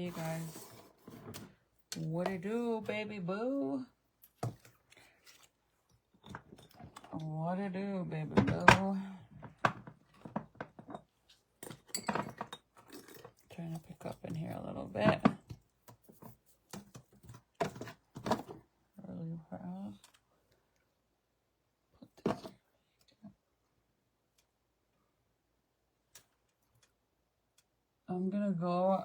Hey, you guys. What it do, baby boo? What it do, baby boo? Trying to pick up in here a little bit. Early browse. Put this here. I'm gonna go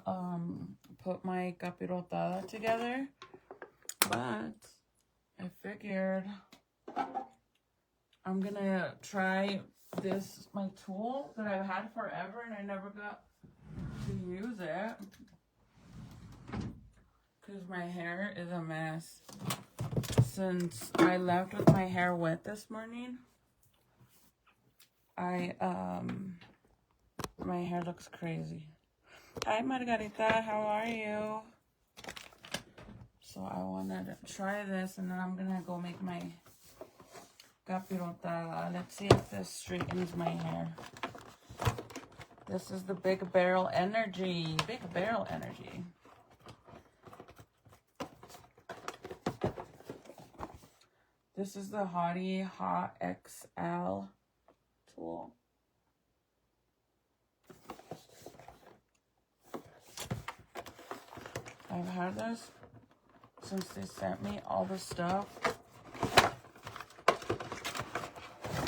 put my capirotada together, but I figured I'm gonna try this, my tool that I've had forever and I never got to use it because my hair is a mess. Since I left with my hair wet this morning, my hair looks crazy. Hi Margarita, how are you? So I wanted to try this and then I'm gonna go make my capirotada. Let's see if this straightens my hair. This is the Big Barrel Energy. Big Barrel Energy. This is the Hottie Hot XL tool. I've had this since they sent me all the stuff.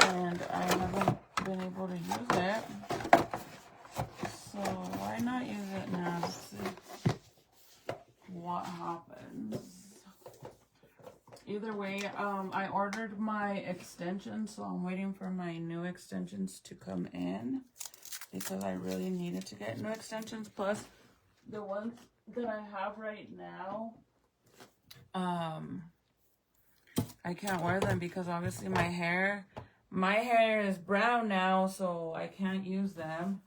And I haven't been able to use it. So why not use it now? Let's see what happens. Either way, I ordered my extensions, so I'm waiting for my new extensions to come in because I really needed to get new extensions. Plus, the ones that I have right now, I can't wear them because obviously my hair is brown now, so I can't use them.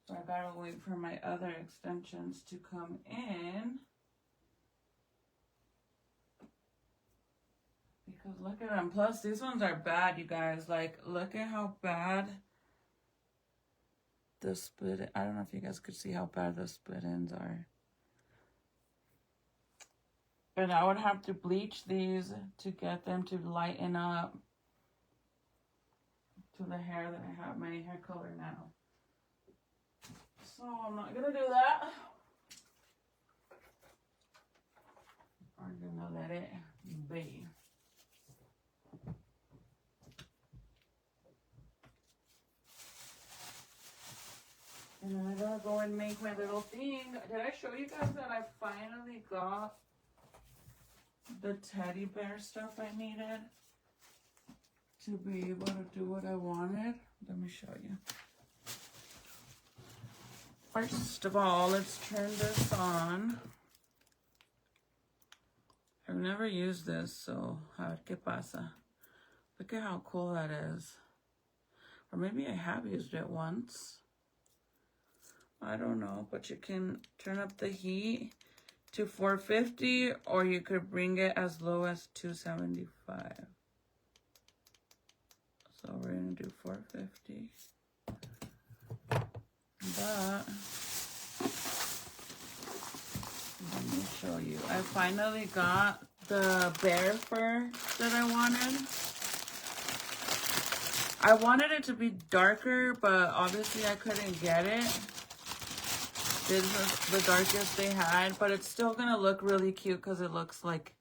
So I gotta wait for my other extensions to come in. Because look at them. Plus, these ones are bad, you guys. Like, look at how bad the split... I don't know if you guys could see how bad the split ends are. And I would have to bleach these to get them to lighten up to the hair that I have, my hair color now. So I'm not gonna do that. I'm gonna let it be. And then I'm gonna go and make my little thing. Did I show you guys that I finally got the teddy bear stuff I needed to be able to do what I wanted? Let me show you. First of all, let's turn this on. I've never used this, so a ver qué pasa. Look at how cool that is. Or maybe I have used it once. I don't know, but you can turn up the heat to 450 or you could bring it as low as 275. So we're gonna do 450. But let me show you. I finally got the bear fur that I wanted. I wanted it to be darker, but obviously I couldn't get it. This is the darkest they had, but it's still gonna look really cute because it looks like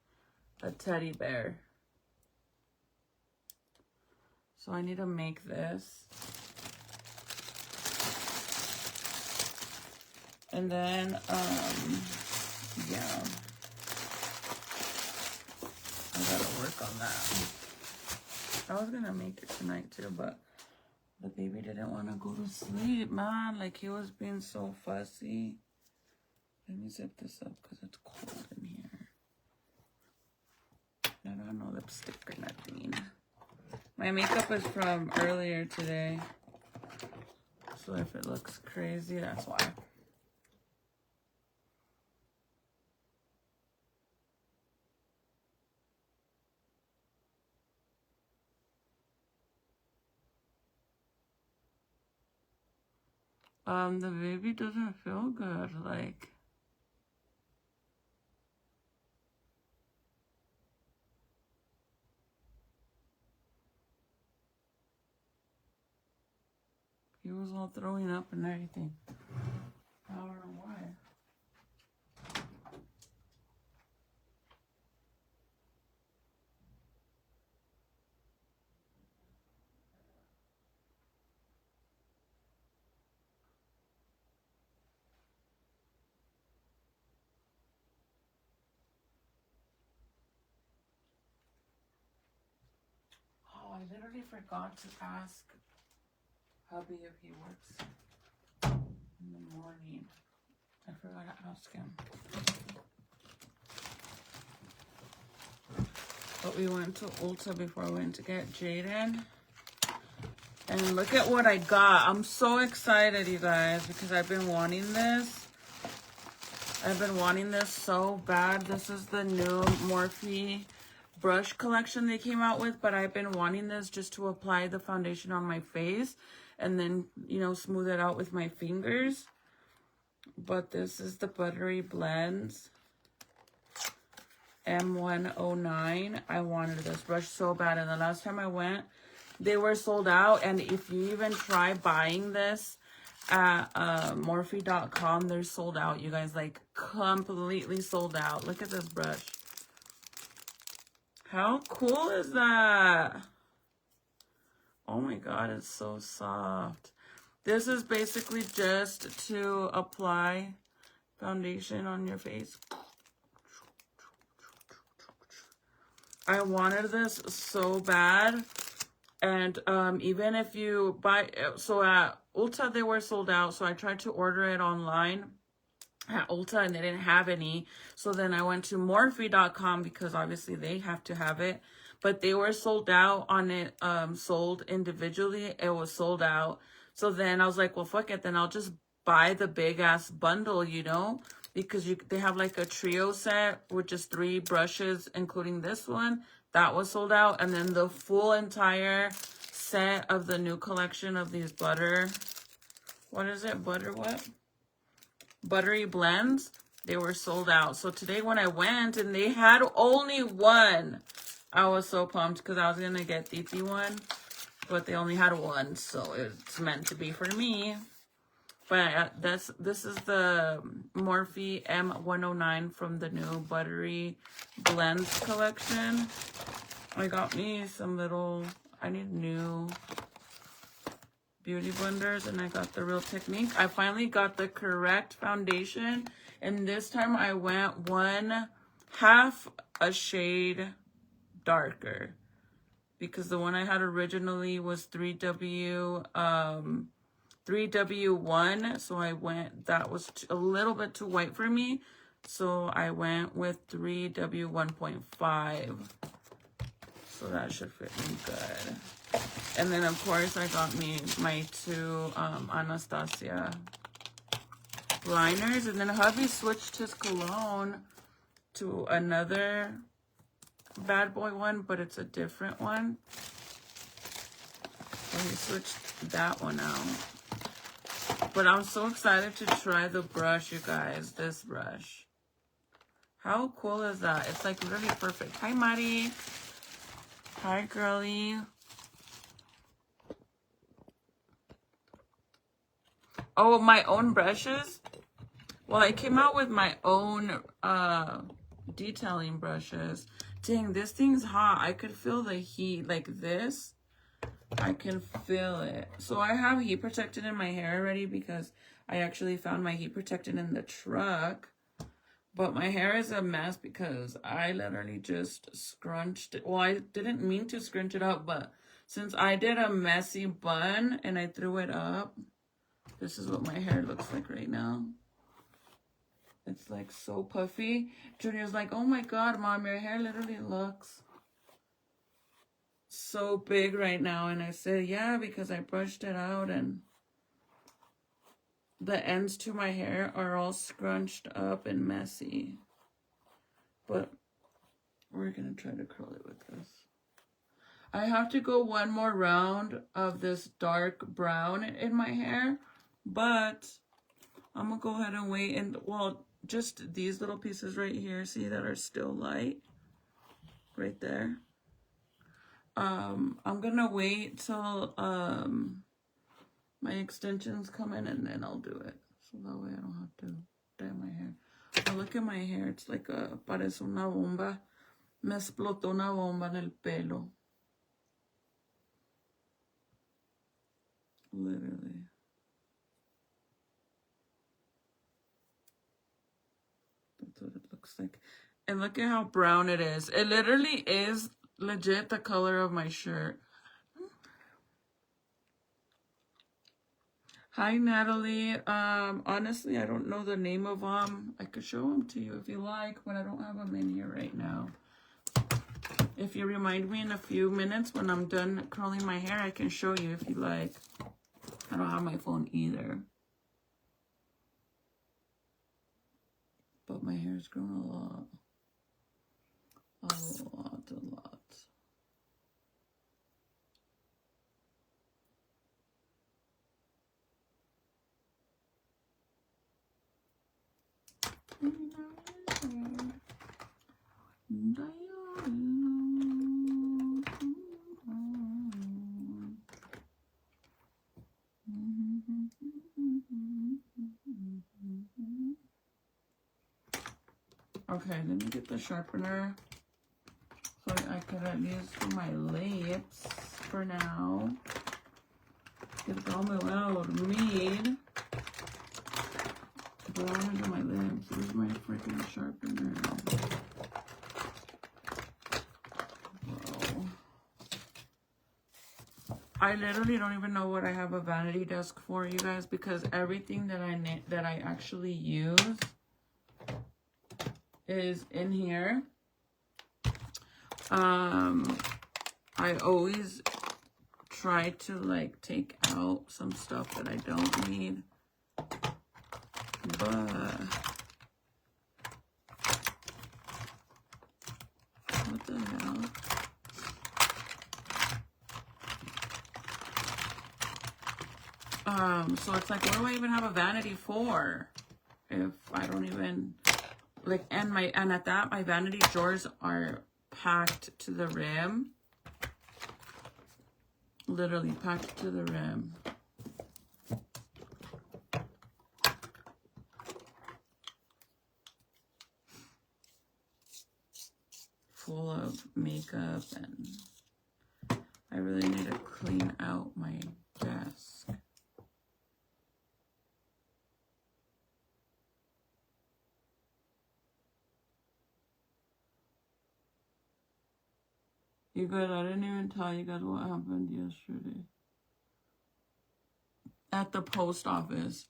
a teddy bear. So I need to make this. And then, yeah. I gotta work on that. I was gonna make it tonight too, but the baby didn't want to go to sleep, man. Like, he was being so fussy. Let me zip this up because it's cold in here. I don't have no lipstick or nothing. My makeup is from earlier today. So if it looks crazy, that's why. The baby doesn't feel good. Like, he was all throwing up and everything. I don't know why. Oh, I literally forgot to ask hubby if he works in the morning. I forgot to ask him. But we went to Ulta before we went to get Jaden. And look at what I got. I'm so excited, you guys, because I've been wanting this. I've been wanting this so bad. This is the new Morphe brush collection they came out with, but I've been wanting this just to apply the foundation on my face and then, you know, smooth it out with my fingers. But this is the Buttery Blends M109. I wanted this brush so bad, and the last time I went, they were sold out. And if you even try buying this at Morphe.com, they're sold out, you guys. Like, completely sold out. Look at this brush. How cool is that? Oh my god, it's so soft. This is basically just to apply foundation on your face. I wanted this so bad. And even if you buy, so at Ulta they were sold out, so I tried to order it online at Ulta and they didn't have any. So then I went to Morphe.com because obviously they have to have it, but they were sold out on it, sold individually. It was sold out. So then I was like, well, fuck it, then I'll just buy the big ass bundle, you know, because they have like a trio set with just 3 brushes, including this one. That was sold out. And then the full entire set of the new collection of these Buttery Blends, they were sold out. So today when I went and they had only one, I was so pumped because I was going to get Titi one, but they only had one. So it's meant to be for me. But this is the Morphe M109 from the new Buttery Blends collection. I got me some little, I need new beauty blenders, and I got the Real Technique. I finally got the correct foundation, and this time I went 1/2 a shade darker, because the one I had originally was 3W1, so I went, that was a little bit too white for me, so I went with 3W1.5, so that should fit me good. And then of course I got me my 2 Anastasia liners, and then hubby switched his cologne to another bad boy one, but it's a different one, so he switched that one out. But I'm so excited to try the brush, you guys. This brush. How cool is that? It's like really perfect. Hi, Mari. Hi, girly. Oh, my own brushes? Well, I came out with my own detailing brushes. Dang, this thing's hot. I could feel the heat like this. I can feel it. So I have heat protectant in my hair already because I actually found my heat protectant in the truck. But my hair is a mess because I literally just scrunched it. Well, I didn't mean to scrunch it up, but since I did a messy bun and I threw it up, this is what my hair looks like right now. It's like so puffy. Junior's like, oh my god, Mom, your hair literally looks so big right now. And I said, yeah, because I brushed it out and the ends to my hair are all scrunched up and messy. But we're gonna try to curl it with this. I have to go one more round of this dark brown in my hair But I'm gonna go ahead and wait. And well, just these little pieces right here, see, that are still light right there. I'm gonna wait till my extensions come in, and then I'll do it, so that way I don't have to dye my hair. But look at my hair, it's like parece una bomba. Me explotó una bomba en el pelo. Literally. That's what it looks like. And look at how brown it is. It literally is legit the color of my shirt. Hi, Natalie. Honestly, I don't know the name of them. I could show them to you if you like, but I don't have them in here right now. If you remind me in a few minutes when I'm done curling my hair, I can show you if you like. I don't have my phone either. But my hair's grown a lot. A lot. Okay, let me get the sharpener so I could at least do my lips for now. Que todo me voy a dormir. But I want to do my lips. Where's my freaking sharpener? Whoa. I literally don't even know what I have a vanity desk for, you guys, because everything that I actually use is in here. I always try to like take out some stuff that I don't need, but what the hell? So it's like, what do I even have a vanity for if I don't even like, and at that, my vanity drawers are packed to the rim. Literally packed to the rim. Full of makeup, and I really need to clean out my desk. You guys, I didn't even tell you guys what happened yesterday at the post office.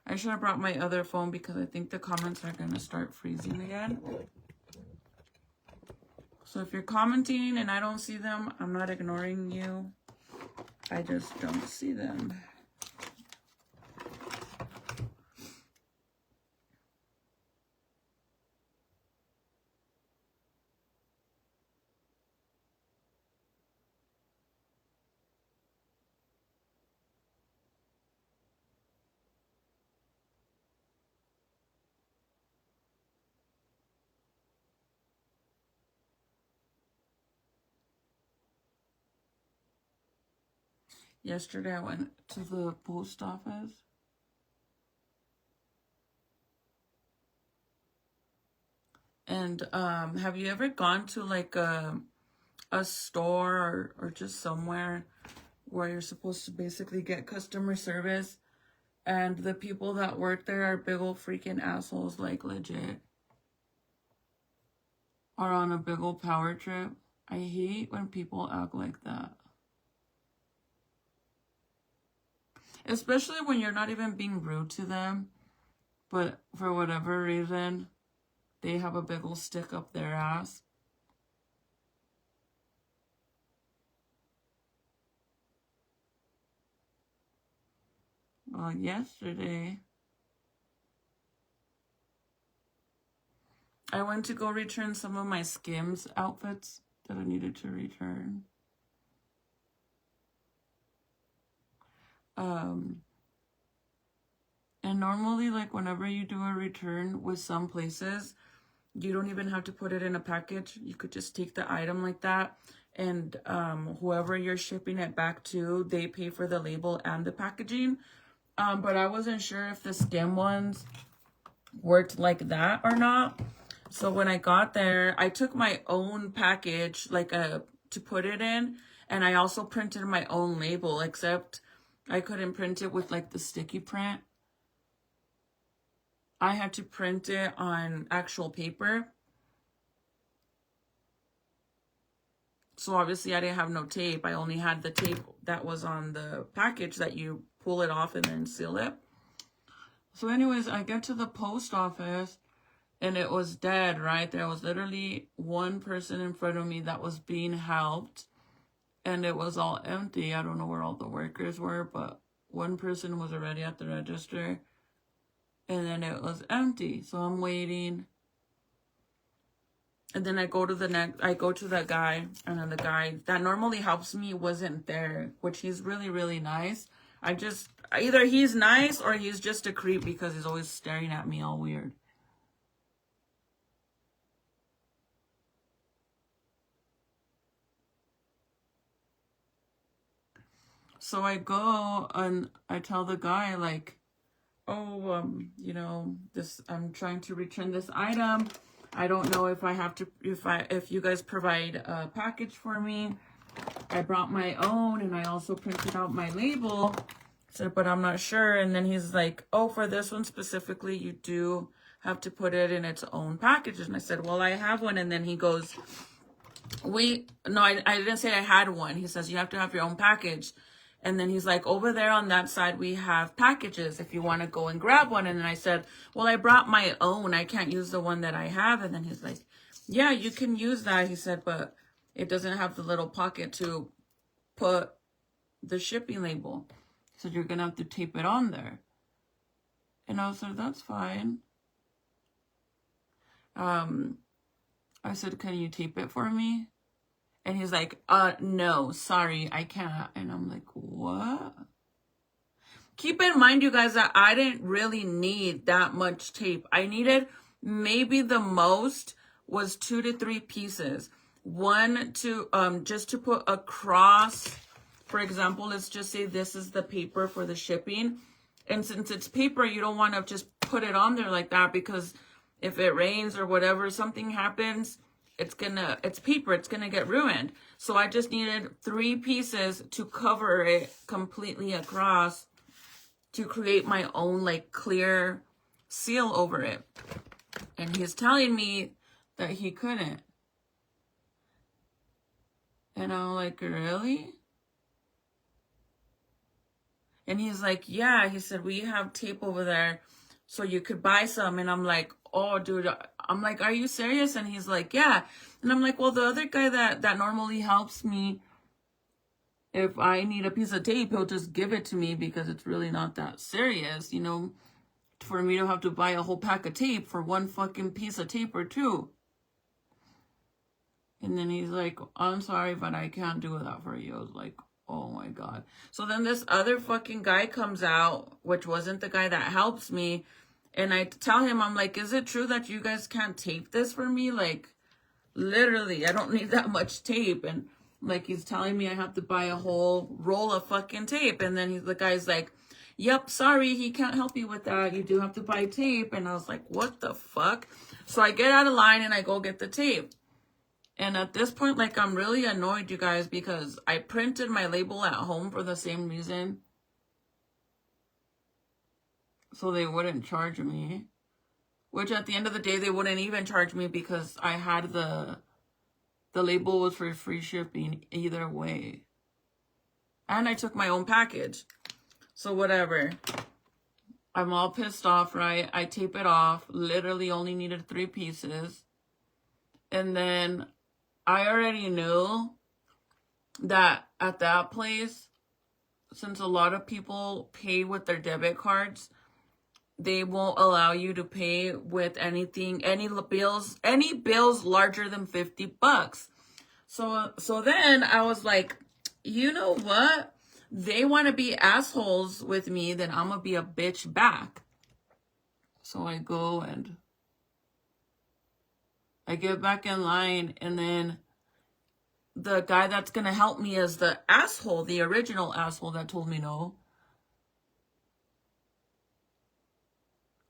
I should have brought my other phone because I think the comments are going to start freezing again. So if you're commenting and I don't see them, I'm not ignoring you. I just don't see them. Yesterday I went to the post office. And have you ever gone to like a store or just somewhere where you're supposed to basically get customer service and the people that work there are big old freaking assholes, like legit, are on a big old power trip? I hate when people act like that. Especially when you're not even being rude to them, but for whatever reason, they have a big old stick up their ass. Well, yesterday, I went to go return some of my Skims outfits that I needed to return. And normally, like, whenever you do a return with some places, you don't even have to put it in a package. You could just take the item like that, and whoever you're shipping it back to, they pay for the label and the packaging. But I wasn't sure if the Skim ones worked like that or not. So when I got there, I took my own package, like to put it in, and I also printed my own label, except I couldn't print it with like the sticky print. I had to print it on actual paper. So obviously I didn't have no tape. I only had the tape that was on the package that you pull it off and then seal it. So anyways, I get to the post office and it was dead, right? There was literally one person in front of me that was being helped and it was all empty. I don't know where all the workers were, but one person was already at the register. And then it was empty. So I'm waiting. And then I go to that guy. And then the guy that normally helps me wasn't there. Which he's really, really nice. Either he's nice or he's just a creep because he's always staring at me all weird. So I go and I tell the guy, like, oh, you know, I'm trying to return this item. I don't know if I have to, if you guys provide a package for me. I brought my own and I also printed out my label. So, but I'm not sure. And then he's like, oh, for this one specifically, you do have to put it in its own package. And I said, well, I have one. And then he goes, I didn't say I had one. He says, you have to have your own package. And then he's like, over there on that side, we have packages if you want to go and grab one. And then I said, well, I brought my own. I can't use the one that I have. And then he's like, yeah, you can use that. He said, but it doesn't have the little pocket to put the shipping label. So you're going to have to tape it on there. And I was like, that's fine. I said, can you tape it for me? And he's like, no, sorry, I can't. And I'm like, what? Keep in mind, you guys, that I didn't really need that much tape. I needed maybe the most was 2 to 3 pieces. One to, just to put across, for example, let's just say this is the paper for the shipping. And since it's paper, you don't want to just put it on there like that because if it rains or whatever, something happens, it's paper, it's gonna get ruined. So I just needed 3 pieces to cover it completely across to create my own like clear seal over it. And he's telling me that he couldn't. And I'm like, really? And he's like, yeah, he said, we have tape over there so you could buy some. And I'm like, oh, dude, I'm like, are you serious? And he's like, yeah. And I'm like, well, the other guy that normally helps me, if I need a piece of tape, he'll just give it to me because it's really not that serious, you know, for me to have to buy a whole pack of tape for one fucking piece of tape or 2. And then he's like, I'm sorry, but I can't do that for you. I was like, oh my God. So then this other fucking guy comes out, which wasn't the guy that helps me. And I tell him, I'm like, is it true that you guys can't tape this for me? Like, literally, I don't need that much tape. And like, he's telling me I have to buy a whole roll of fucking tape. And then the guy's like, yep, sorry, he can't help you with that. You do have to buy tape. And I was like, what the fuck? So I get out of line and I go get the tape. And at this point, like, I'm really annoyed, you guys, because I printed my label at home for the same reason. So they wouldn't charge me. Which at the end of the day, they wouldn't even charge me because I had the label was for free shipping either way. And I took my own package. So whatever. I'm all pissed off, right? I tape it off. Literally only needed 3 pieces. And then I already knew that at that place, since a lot of people pay with their debit cards, they won't allow you to pay with anything, any bills larger than $50. So then I was like, you know what? They want to be assholes with me, then I'm gonna be a bitch back. So I go and I get back in line, and then the guy that's gonna help me is the asshole, the original asshole that told me no.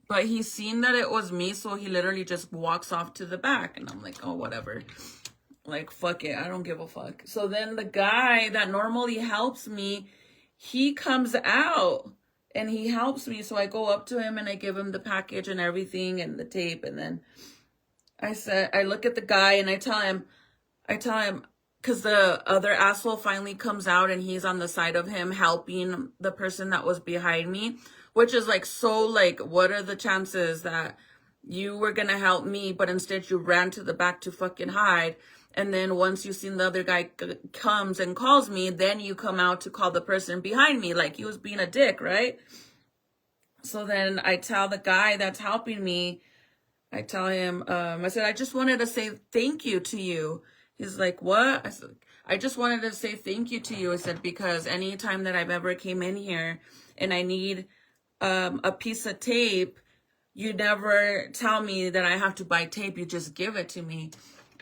But he's seen that it was me, so he literally just walks off to the back. And I'm like, oh, whatever. Like, fuck it. I don't give a fuck. So then the guy that normally helps me, he comes out and he helps me. So I go up to him and I give him the package and everything and the tape. And then I look at the guy and I tell him, because the other asshole finally comes out and he's on the side of him helping the person that was behind me, which is like, so like, what are the chances that you were going to help me, but instead you ran to the back to fucking hide? And then once you seen the other guy comes and calls me, then you come out to call the person behind me. Like, he was being a dick, right? So then I tell the guy that's helping me, I tell him, I said, I just wanted to say thank you to you. He's like, what? I said, I just wanted to say thank you to you. I said, because anytime that I've ever came in here and I need a piece of tape, you never tell me that I have to buy tape. You just give it to me.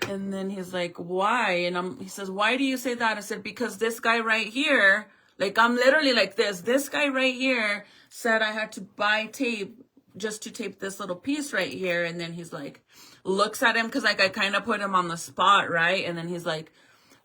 And then he's like, why? And he says, why do you say that? I said, because this guy right here, like, I'm literally like this guy right here said I had to buy tape just to tape this little piece right here. And then he's like, looks at him, because like I kind of put him on the spot, right? And then he's like,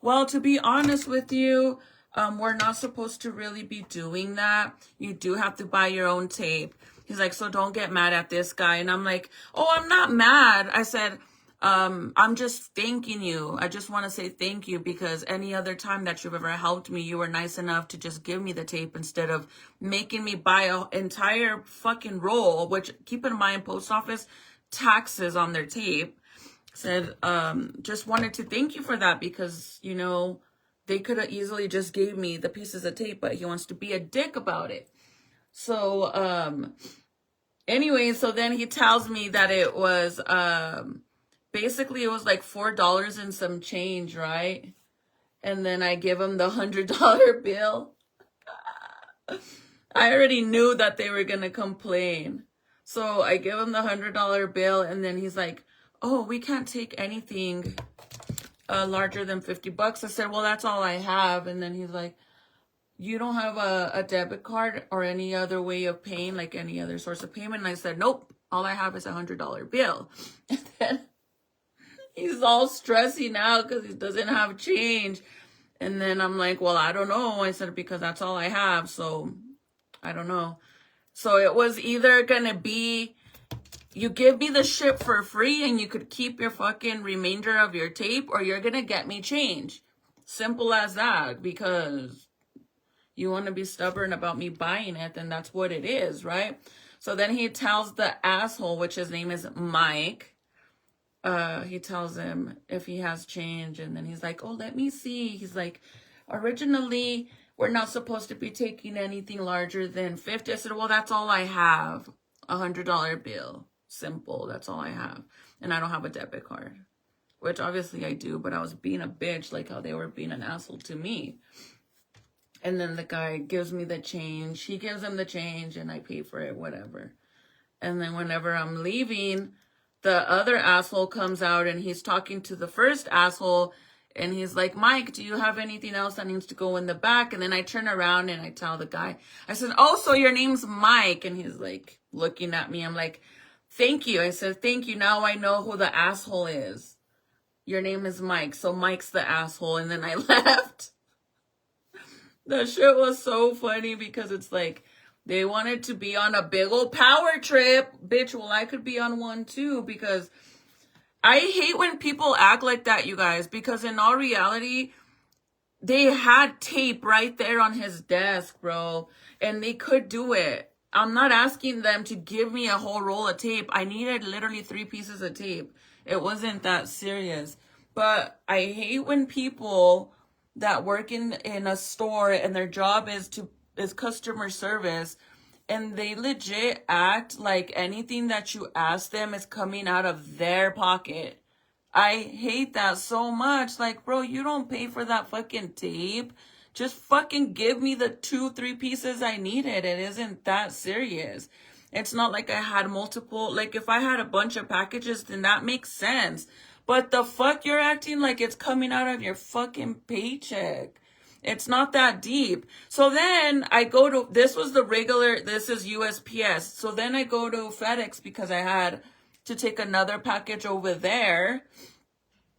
well, to be honest with you, we're not supposed to really be doing that. You do have to buy your own tape. He's like, so don't get mad at this guy. And I'm like, oh, I'm not mad. I said, I'm just thanking you. I just want to say thank you, because any other time that you've ever helped me, you were nice enough to just give me the tape instead of making me buy an entire fucking roll, which, keep in mind, post office taxes on their tape. Said, just wanted to thank you for that, because, you know, they could have easily just gave me the pieces of tape, but he wants to be a dick about it. So, anyway, so then he tells me that it was, basically it was like $4 and some change, right? And then I give him the $100 bill. I already knew that they were going to complain. So I give him the $100 bill, and then he's like, oh, we can't take anything larger than $50. I said, well, that's all I have. And then he's like, you don't have a debit card or any other way of paying, like any other source of payment? And I said, nope, all I have is a $100 bill. And then he's all stressy now because he doesn't have change. And then I'm like, well, I don't know. I said, because that's all I have. So I don't know. So it was either going to be, you give me the shit for free and you could keep your fucking remainder of your tape, or you're going to get me change. Simple as that. Because you want to be stubborn about me buying it, then that's what it is, right? So then he tells the asshole, which his name is Mike, he tells him if he has change, and then he's like, oh, let me see. He's like, originally, we're not supposed to be taking anything larger than 50. I said, well, that's all I have. $100 bill. Simple. That's all I have. And I don't have a debit card, which obviously I do, but I was being a bitch, like how they were being an asshole to me. And then the guy gives me the change. He gives him the change and I pay for it, whatever. And then whenever I'm leaving, the other asshole comes out and he's talking to the first asshole. And he's like, Mike, do you have anything else that needs to go in the back? And then I turn around and I tell the guy, I said, oh, so your name's Mike. And he's like looking at me. I'm like, thank you. I said, thank you. Now I know who the asshole is. Your name is Mike. So Mike's the asshole. And then I left. The shit was so funny because it's like they wanted to be on a big old power trip. Bitch, well, I could be on one too, because I hate when people act like that, you guys, because in all reality, they had tape right there on his desk, bro, and they could do it. I'm not asking them to give me a whole roll of tape. I needed literally 3 pieces of tape. It wasn't that serious. But I hate when people that work in a store and their job is customer service, and they legit act like anything that you ask them is coming out of their pocket. I hate that so much. Like, bro, you don't pay for that fucking tape. Just fucking give me the 2-3 pieces I needed. It isn't that serious. It's not like I had multiple. Like, if I had a bunch of packages, then that makes sense. But the fuck, you're acting like it's coming out of your fucking paycheck. It's not that deep. So then I go to, this was the regular, this is USPS. So then I go to FedEx because I had to take another package over there.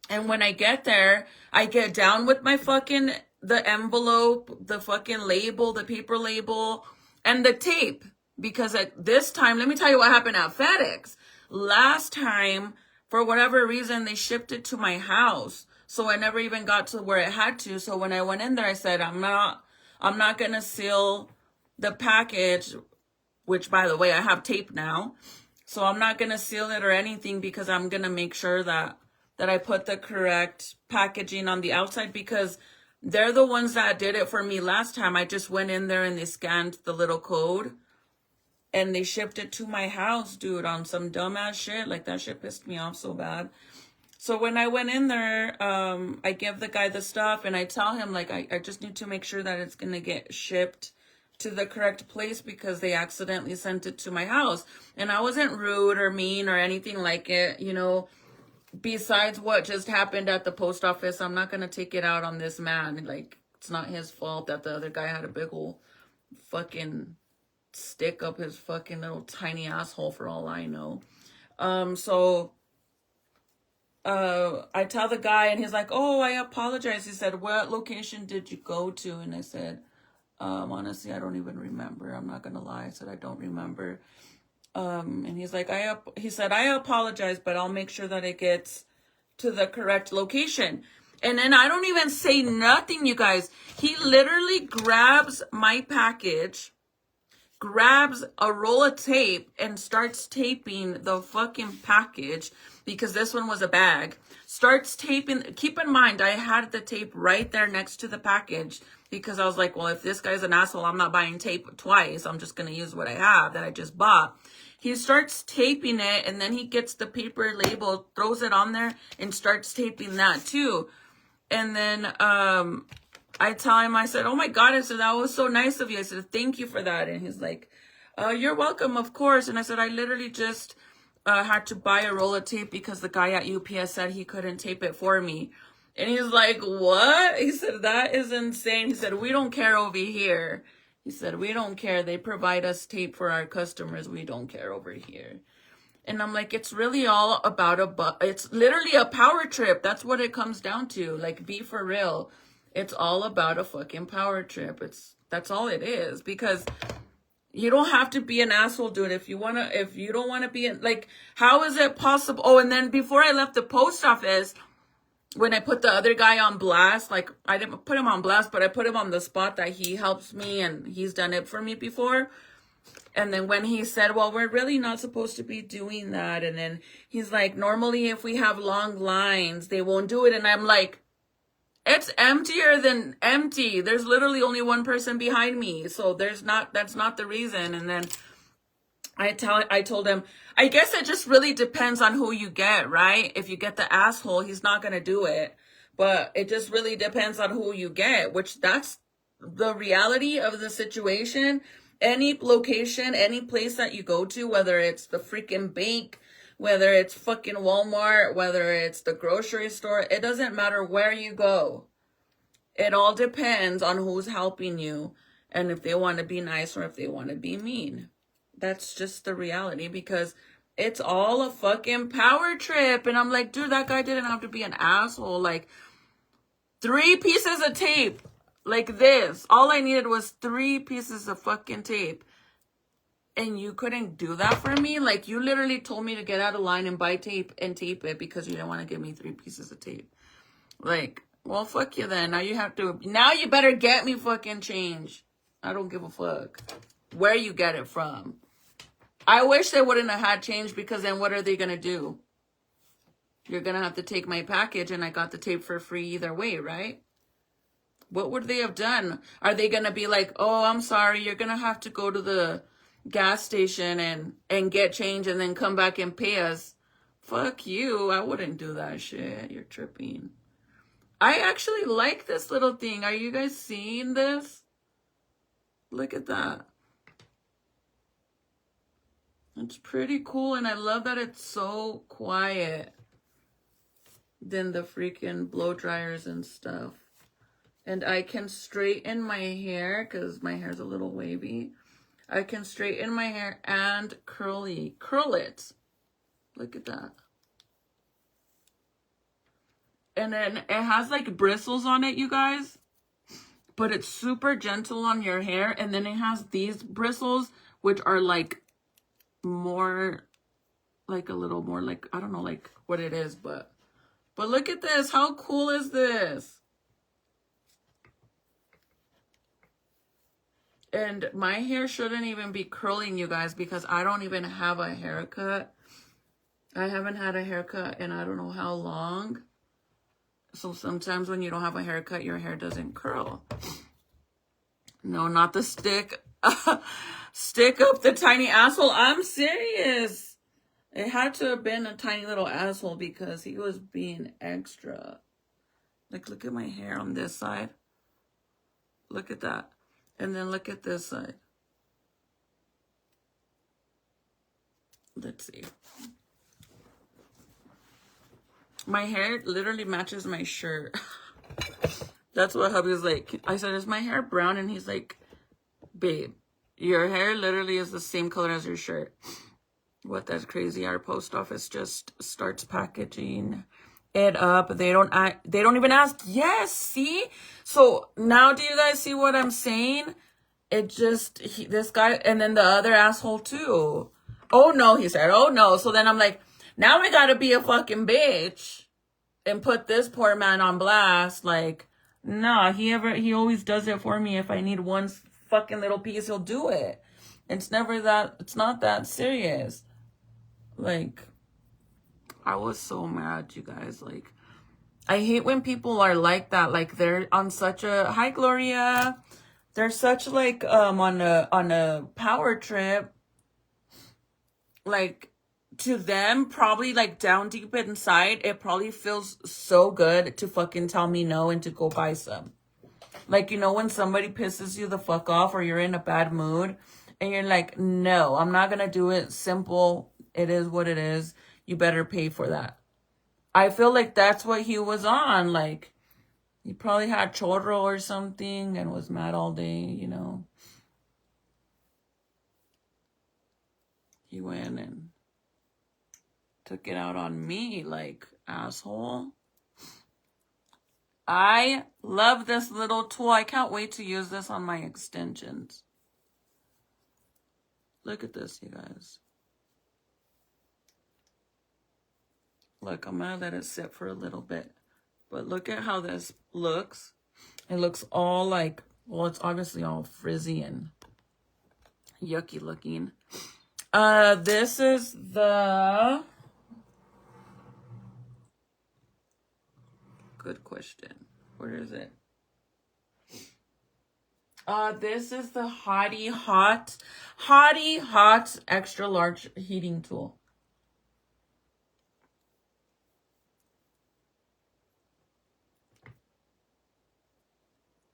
And when I get there, I get down with my fucking, the envelope, the fucking label, the paper label, and the tape. Because at this time, let me tell you what happened at FedEx. Last time, for whatever reason, they shipped it to my house. So I never even got to where it had to. So when I went in there, I said, I'm not going to seal the package, which, by the way, I have tape now. So I'm not going to seal it or anything because I'm going to make sure that I put the correct packaging on the outside, because they're the ones that did it for me last time. I just went in there and they scanned the little code and they shipped it to my house, dude, on some dumbass shit. Like, that shit pissed me off so bad. So when I went in there, I give the guy the stuff and I tell him, like, I just need to make sure that it's going to get shipped to the correct place because they accidentally sent it to my house. And I wasn't rude or mean or anything like it, you know. Besides what just happened at the post office, I'm not going to take it out on this man. Like, it's not his fault that the other guy had a big ol' fucking stick up his fucking little tiny asshole for all I know. So I tell the guy and he's like, oh, I apologize. He said, what location did you go to? And I said, honestly, I don't even remember. I'm not going to lie. I said, I don't remember. And he's like, he said, I apologize, but I'll make sure that it gets to the correct location. And then I don't even say nothing, you guys. He literally grabs my package, grabs a roll of tape and starts taping the fucking package, because this one was a bag. Starts taping. Keep in mind, I had the tape right there next to the package because I was like, well, if this guy's an asshole, I'm not buying tape twice. I'm just going to use what I have that I just bought. He starts taping it, and then he gets the paper label, throws it on there, and starts taping that too. And then I tell him, I said, oh my God, I said, that was so nice of you. I said, thank you for that. And he's like, you're welcome, of course. And I said, I literally just had to buy a roll of tape because the guy at UPS said he couldn't tape it for me. And he's like, what? He said, that is insane. He said, we don't care over here. He said, we don't care. They provide us tape for our customers. We don't care over here. And I'm like, it's really all about it's literally a power trip. That's what it comes down to. Like, be for real. It's all about a fucking power trip. That's all it is. Because you don't have to be an asshole, dude. If you don't want to be like, how is it possible? Oh, and then before I left the post office, when I put the other guy on blast, like, I didn't put him on blast, but I put him on the spot that he helps me and he's done it for me before. And then when he said, well, we're really not supposed to be doing that. And then he's like, normally if we have long lines, they won't do it. And I'm like, it's emptier than empty. There's literally only one person behind me. So that's not the reason. And then I told him, I guess it just really depends on who you get, right? If you get the asshole, he's not going to do it. But it just really depends on who you get, which that's the reality of the situation. Any location, any place that you go to, whether it's the freaking bank, whether it's fucking Walmart, whether it's the grocery store, it doesn't matter where you go. It all depends on who's helping you and if they want to be nice or if they want to be mean. That's just the reality, because it's all a fucking power trip. And I'm like, dude, that guy didn't have to be an asshole. Like, 3 pieces of tape like this. All I needed was 3 pieces of fucking tape. And you couldn't do that for me? Like, you literally told me to get out of line and buy tape and tape it because you didn't want to give me 3 pieces of tape. Like, well, fuck you then. Now you better get me fucking change. I don't give a fuck where you get it from. I wish they wouldn't have had change, because then what are they going to do? You're going to have to take my package and I got the tape for free either way, right? What would they have done? Are they going to be like, oh, I'm sorry, you're going to have to go to gas station and get change and then come back and pay us. Fuck you. I wouldn't do that shit. You're tripping. I actually like this little thing. Are you guys seeing this? Look at that. It's pretty cool, and I love that it's so quiet than the freaking blow dryers and stuff. And I can straighten my hair because my hair's a little wavy. I can straighten my hair and curl it. Look at that. And then it has like bristles on it, you guys. But it's super gentle on your hair. And then it has these bristles, which are like more, like a little more like, I don't know like what it is, but look at this. How cool is this? And my hair shouldn't even be curling, you guys, because I don't even have a haircut. I haven't had a haircut in I don't know how long. So sometimes when you don't have a haircut, your hair doesn't curl. No, not the stick. Stick up the tiny asshole. I'm serious. It had to have been a tiny little asshole because he was being extra. Like, look at my hair on this side. Look at that. And then look at this side. Let's see. My hair literally matches my shirt. That's what hubby was like. I said, is my hair brown? And he's like, babe, your hair literally is the same color as your shirt. What, that's crazy. Our post office just starts packaging it up. They don't even ask. Yes, see? So now do you guys see what I'm saying? It just, this guy, and then the other asshole too. Oh no, he said, oh no. So then I'm like, now I gotta be a fucking bitch and put this poor man on blast. Like, nah, he always does it for me. If I need one fucking little piece, he'll do it. It's not that serious. Like, I was so mad, you guys. Like, I hate when people are like that. Like, they're on such a, hi Gloria. They're such like, on a power trip. Like, to them, probably like down deep inside, it probably feels so good to fucking tell me no and to go buy some. Like, you know, when somebody pisses you the fuck off or you're in a bad mood and you're like, no, I'm not gonna do it. Simple. It is what it is. You better pay for that. I feel like that's what he was on. Like, he probably had chorro or something and was mad all day, you know. He went and took it out on me, like, asshole. I love this little tool. I can't wait to use this on my extensions. Look at this, you guys. Look, I'm going to let it sit for a little bit. But look at how this looks. It looks all like, well, it's obviously all frizzy and yucky looking. This is the... Good question. Where is it? This is the Hottie Hot extra large heating tool.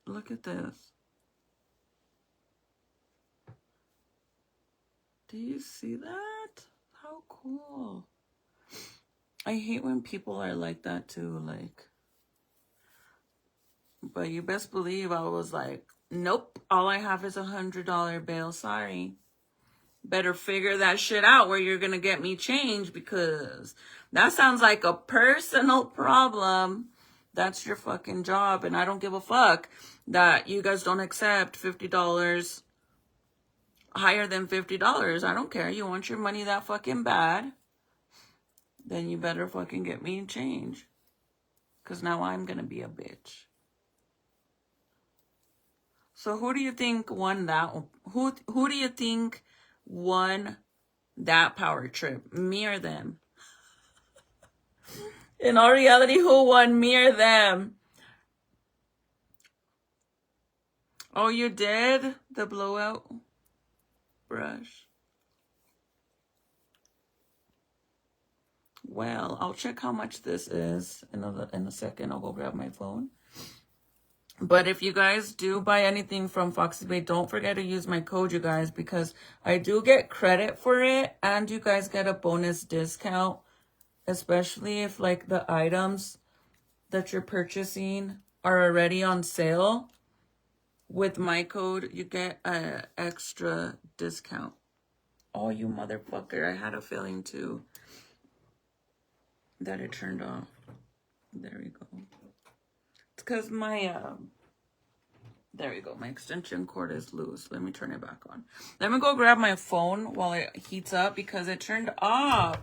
Look at this. Do you see that? How cool. I hate when people are like that too, like. But you best believe I was like, nope, all I have is $100 bill. Sorry. Better figure that shit out where you're gonna get me change, because that sounds like a personal problem. That's your fucking job, and I don't give a fuck that you guys don't accept $50 higher than $50. I don't care. You want your money that fucking bad, then you better fucking get me change, because now I'm gonna be a bitch. So who do you think won that? Who do you think won that power trip? Me or them? In all reality, who won, me or them? Oh, you did? The blowout? brush. Well, I'll check how much this is in a second. I'll go grab my phone. But if you guys do buy anything from Foxy Bay, don't forget to use my code, you guys, because I do get credit for it, and you guys get a bonus discount, especially if like the items that you're purchasing are already on sale. With my code, you get an extra discount. Oh, you motherfucker. I had a feeling too that it turned off. There we go. It's because my, there we go. My extension cord is loose. Let me turn it back on. Let me go grab my phone while it heats up because it turned off.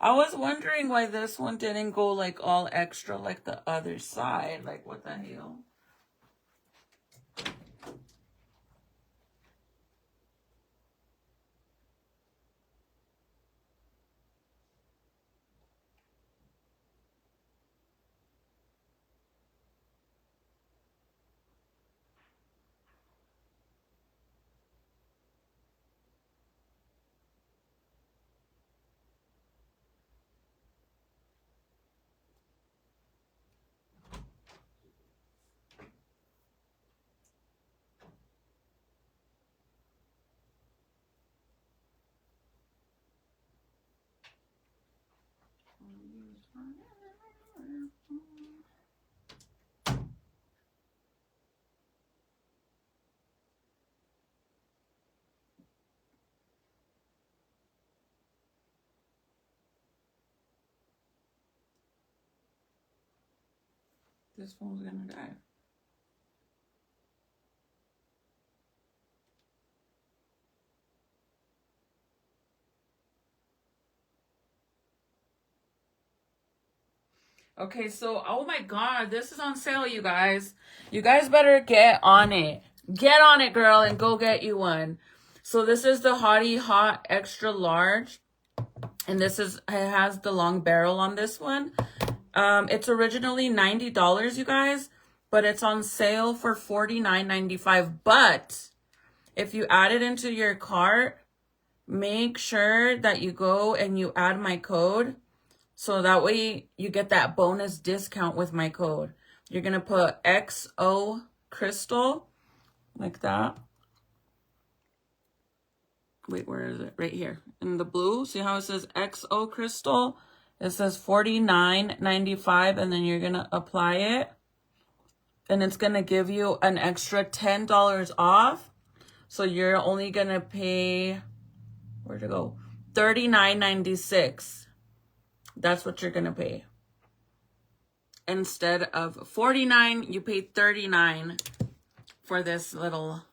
I was wondering why this one didn't go like all extra like the other side. Like, what the hell? This phone's gonna die. Okay, so, oh my God, this is on sale, you guys. You guys better get on it. Get on it, girl, and go get you one. So this is the Hottie Hot Extra Large. And this is, it has the long barrel on this one. It's originally $90, you guys. But it's on sale for $49.95. But if you add it into your cart, make sure that you go and you add my code. So that way you get that bonus discount with my code. You're going to put XO Crystal like that. Wait, where is it? Right here in the blue. See how it says XO Crystal? It says $49.95 and then you're going to apply it. And it's going to give you an extra $10 off. So you're only going to pay, where'd it go? $39.96. That's what you're going to pay. Instead of $49, you pay $39 for this little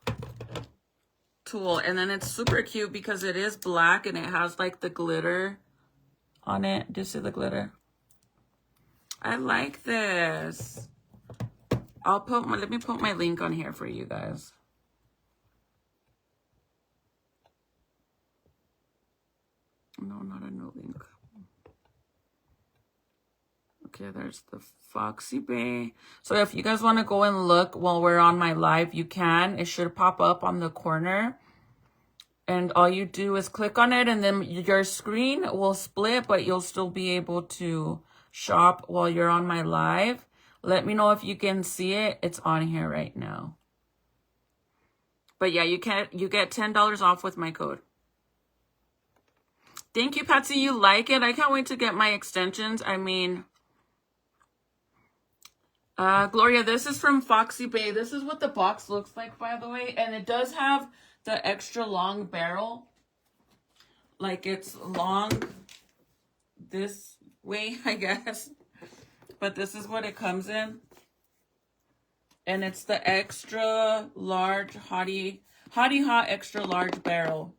tool. And then it's super cute because it is black and it has like the glitter on it. Do you see the glitter? I like this. Let me put my link on here for you guys. No, not a new link. Okay, there's the Foxy Bay. So if you guys want to go and look while we're on my live, you can. It should pop up on the corner. And all you do is click on it and then your screen will split, but you'll still be able to shop while you're on my live. Let me know if you can see it. It's on here right now. But yeah, you get $10 off with my code. Thank you, Patsy. You like it? I can't wait to get my extensions. I mean, Gloria, this is from Foxy Bay. This is what the box looks like, by the way. And it does have the extra long barrel. Like it's long this way, I guess. But this is what it comes in. And it's the extra large Hottie Hot extra large barrel.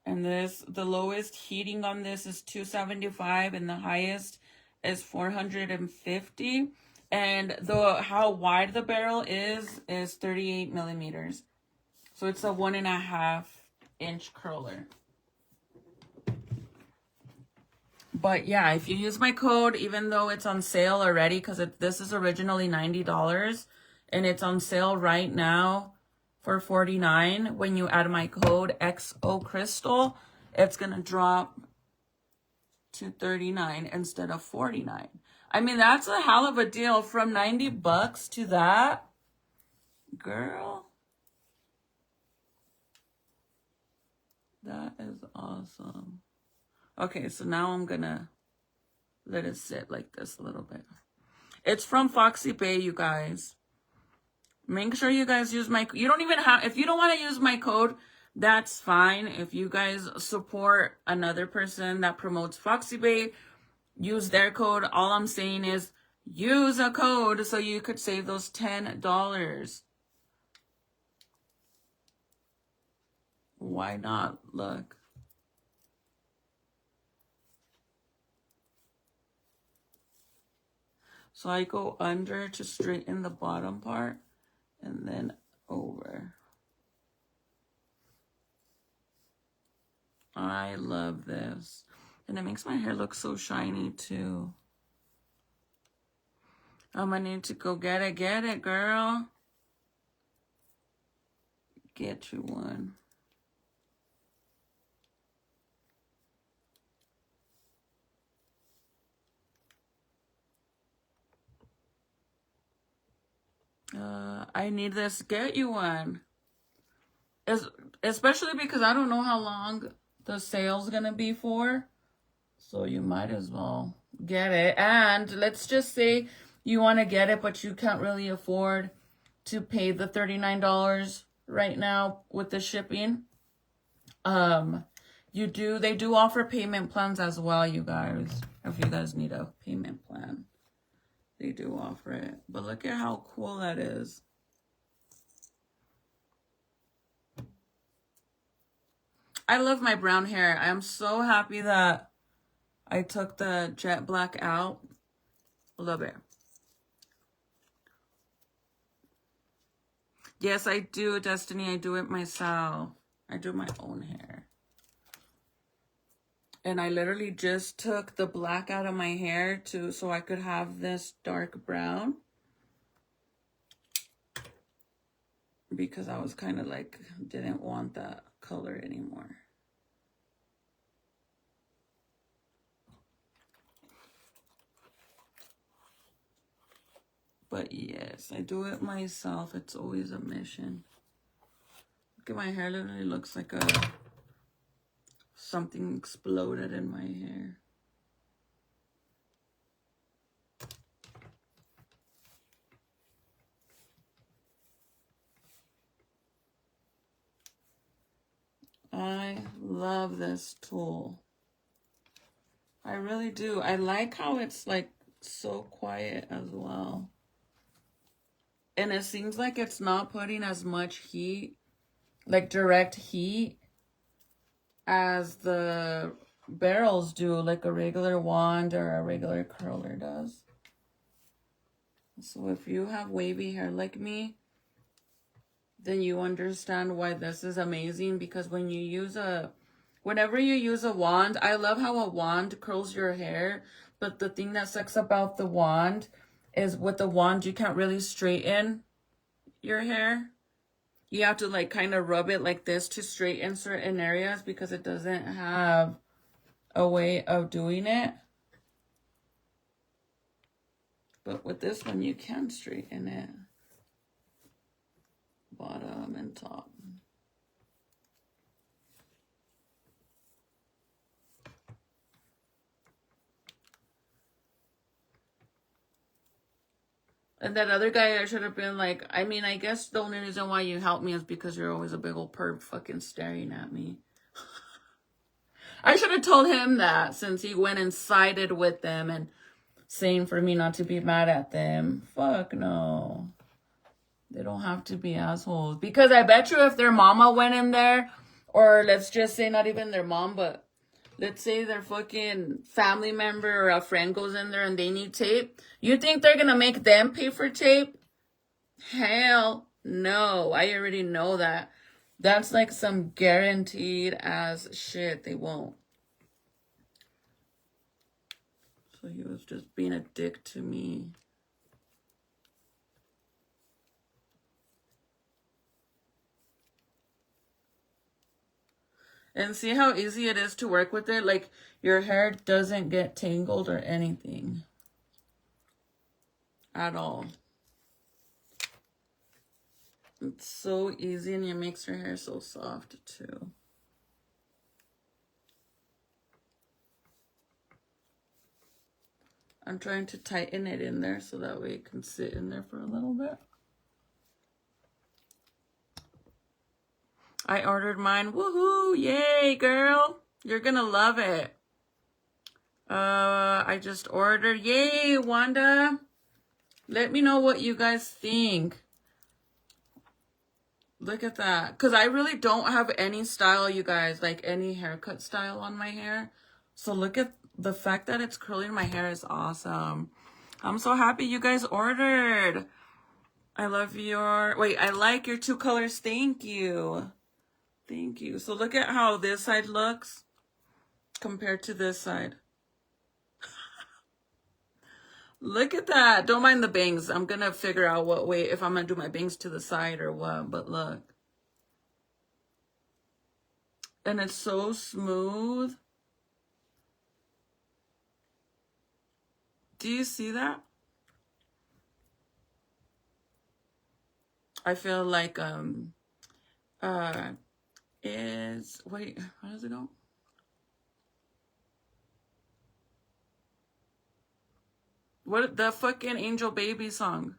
And the lowest heating on this is 275 and the highest is 450. And how wide the barrel is 38 millimeters. So it's a 1.5 inch curler. But yeah, if you use my code, even though it's on sale already, because this is originally $90 and it's on sale right now for $49. When you add my code XO Crystal, it's gonna drop to $39 instead of $49. I mean, that's a hell of a deal. From $90 to that, girl. That is awesome. Okay, so now I'm gonna let it sit like this a little bit. It's from Foxy Bay, you guys. Make sure you guys use my, you don't even have, if you don't want to use my code, that's fine. If you guys support another person that promotes Foxy Bay, use their code. All I'm saying is use a code so you could save those $10. Why not? Look. So I go under to straighten the bottom part and then over. I love this. And it makes my hair look so shiny too. I'm gonna need to go get it, girl. Get you one. I need this. Get you one. Especially because I don't know how long the sale's gonna be for. So you might as well get it. And let's just say you want to get it, but you can't really afford to pay the $39 right now with the shipping. They do offer payment plans as well, you guys. If you guys need a payment plan, they do offer it. But look at how cool that is. I love my brown hair. I'm so happy that I took the jet black out. Love it. Yes, I do, Destiny. I do it myself. I do my own hair. And I literally just took the black out of my hair so I could have this dark brown. Because I was kind of like, didn't want that color anymore. But yes, I do it myself. It's always a mission. Look at my hair. Literally looks like something exploded in my hair. I love this tool. I really do. I like how it's like so quiet as well. And it seems like it's not putting as much heat, like direct heat, as the barrels do, like a regular wand or a regular curler does. So if you have wavy hair like me, then you understand why this is amazing. Because when you use whenever you use a wand, I love how a wand curls your hair. But the thing that sucks about the wand is with the wand, you can't really straighten your hair. You have to like kind of rub it like this to straighten certain areas because it doesn't have a way of doing it. But with this one, you can straighten it. Bottom and top. And that other guy, I should have been like, I mean, I guess the only reason why you help me is because you're always a big old perv fucking staring at me. I should have told him that since he went and sided with them and saying for me not to be mad at them. Fuck no. They don't have to be assholes. Because I bet you if their mama went in there, or let's just say not even their mom, but let's say their fucking family member or a friend goes in there and they need tape. You think they're going to make them pay for tape? Hell no. I already know that. That's like some guaranteed ass shit. They won't. So he was just being a dick to me. And see how easy it is to work with it? Like, your hair doesn't get tangled or anything. At all. It's so easy, and it makes your hair so soft, too. I'm trying to tighten it in there so that way it can sit in there for a little bit. I ordered mine. Woohoo! Yay, girl! You're gonna love it. I just ordered. Yay, Wanda! Let me know what you guys think. Look at that. Because I really don't have any style, you guys. Like, any haircut style on my hair. So look at the fact that it's curling my hair is awesome. I'm so happy you guys ordered. I love your... Wait, I like your 2 colors. Thank you. Thank you. So look at how this side looks compared to this side. Look at that. Don't mind the bangs. I'm going to figure out what way, if I'm going to do my bangs to the side or what. But look. And it's so smooth. Do you see that? I feel like, wait, how does it go? What, the fucking Angel Baby song?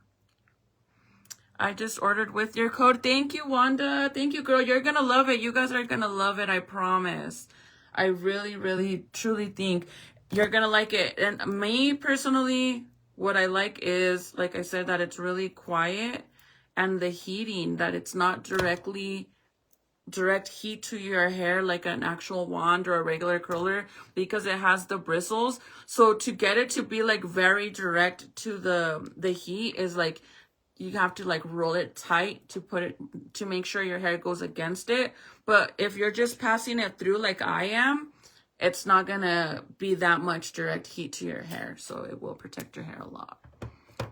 I just ordered with your code. Thank you, Wanda. Thank you, girl. You're gonna love it. You guys are gonna love it. I promise. I really, really, truly think you're gonna like it. And me, personally, what I like is, like I said, that it's really quiet. And the heating, that it's not direct heat to your hair like an actual wand or a regular curler, because it has the bristles. So to get it to be like very direct to the heat is like, you have to like roll it tight to make sure your hair goes against it. But if you're just passing it through like I am, it's not gonna be that much direct heat to your hair. So it will protect your hair a lot.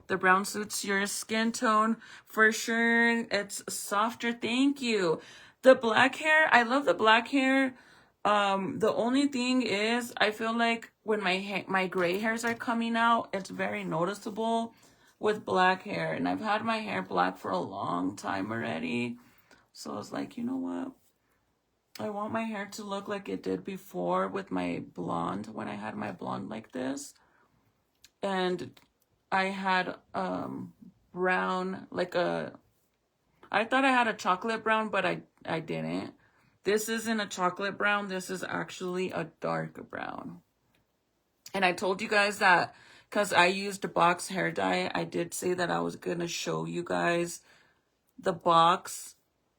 The brown suits your skin tone for sure. It's softer. Thank you. The black hair, I love the black hair. The only thing is, I feel like when my gray hairs are coming out, it's very noticeable with black hair. And I've had my hair black for a long time already. So I was like, you know what? I want my hair to look like it did before with my blonde, when I had my blonde like this. And I had brown, like I thought I had a chocolate brown, but I didn't. This isn't a chocolate brown. This is actually a dark brown. And I told you guys that because I used a box hair dye, I did say that I was going to show you guys the box,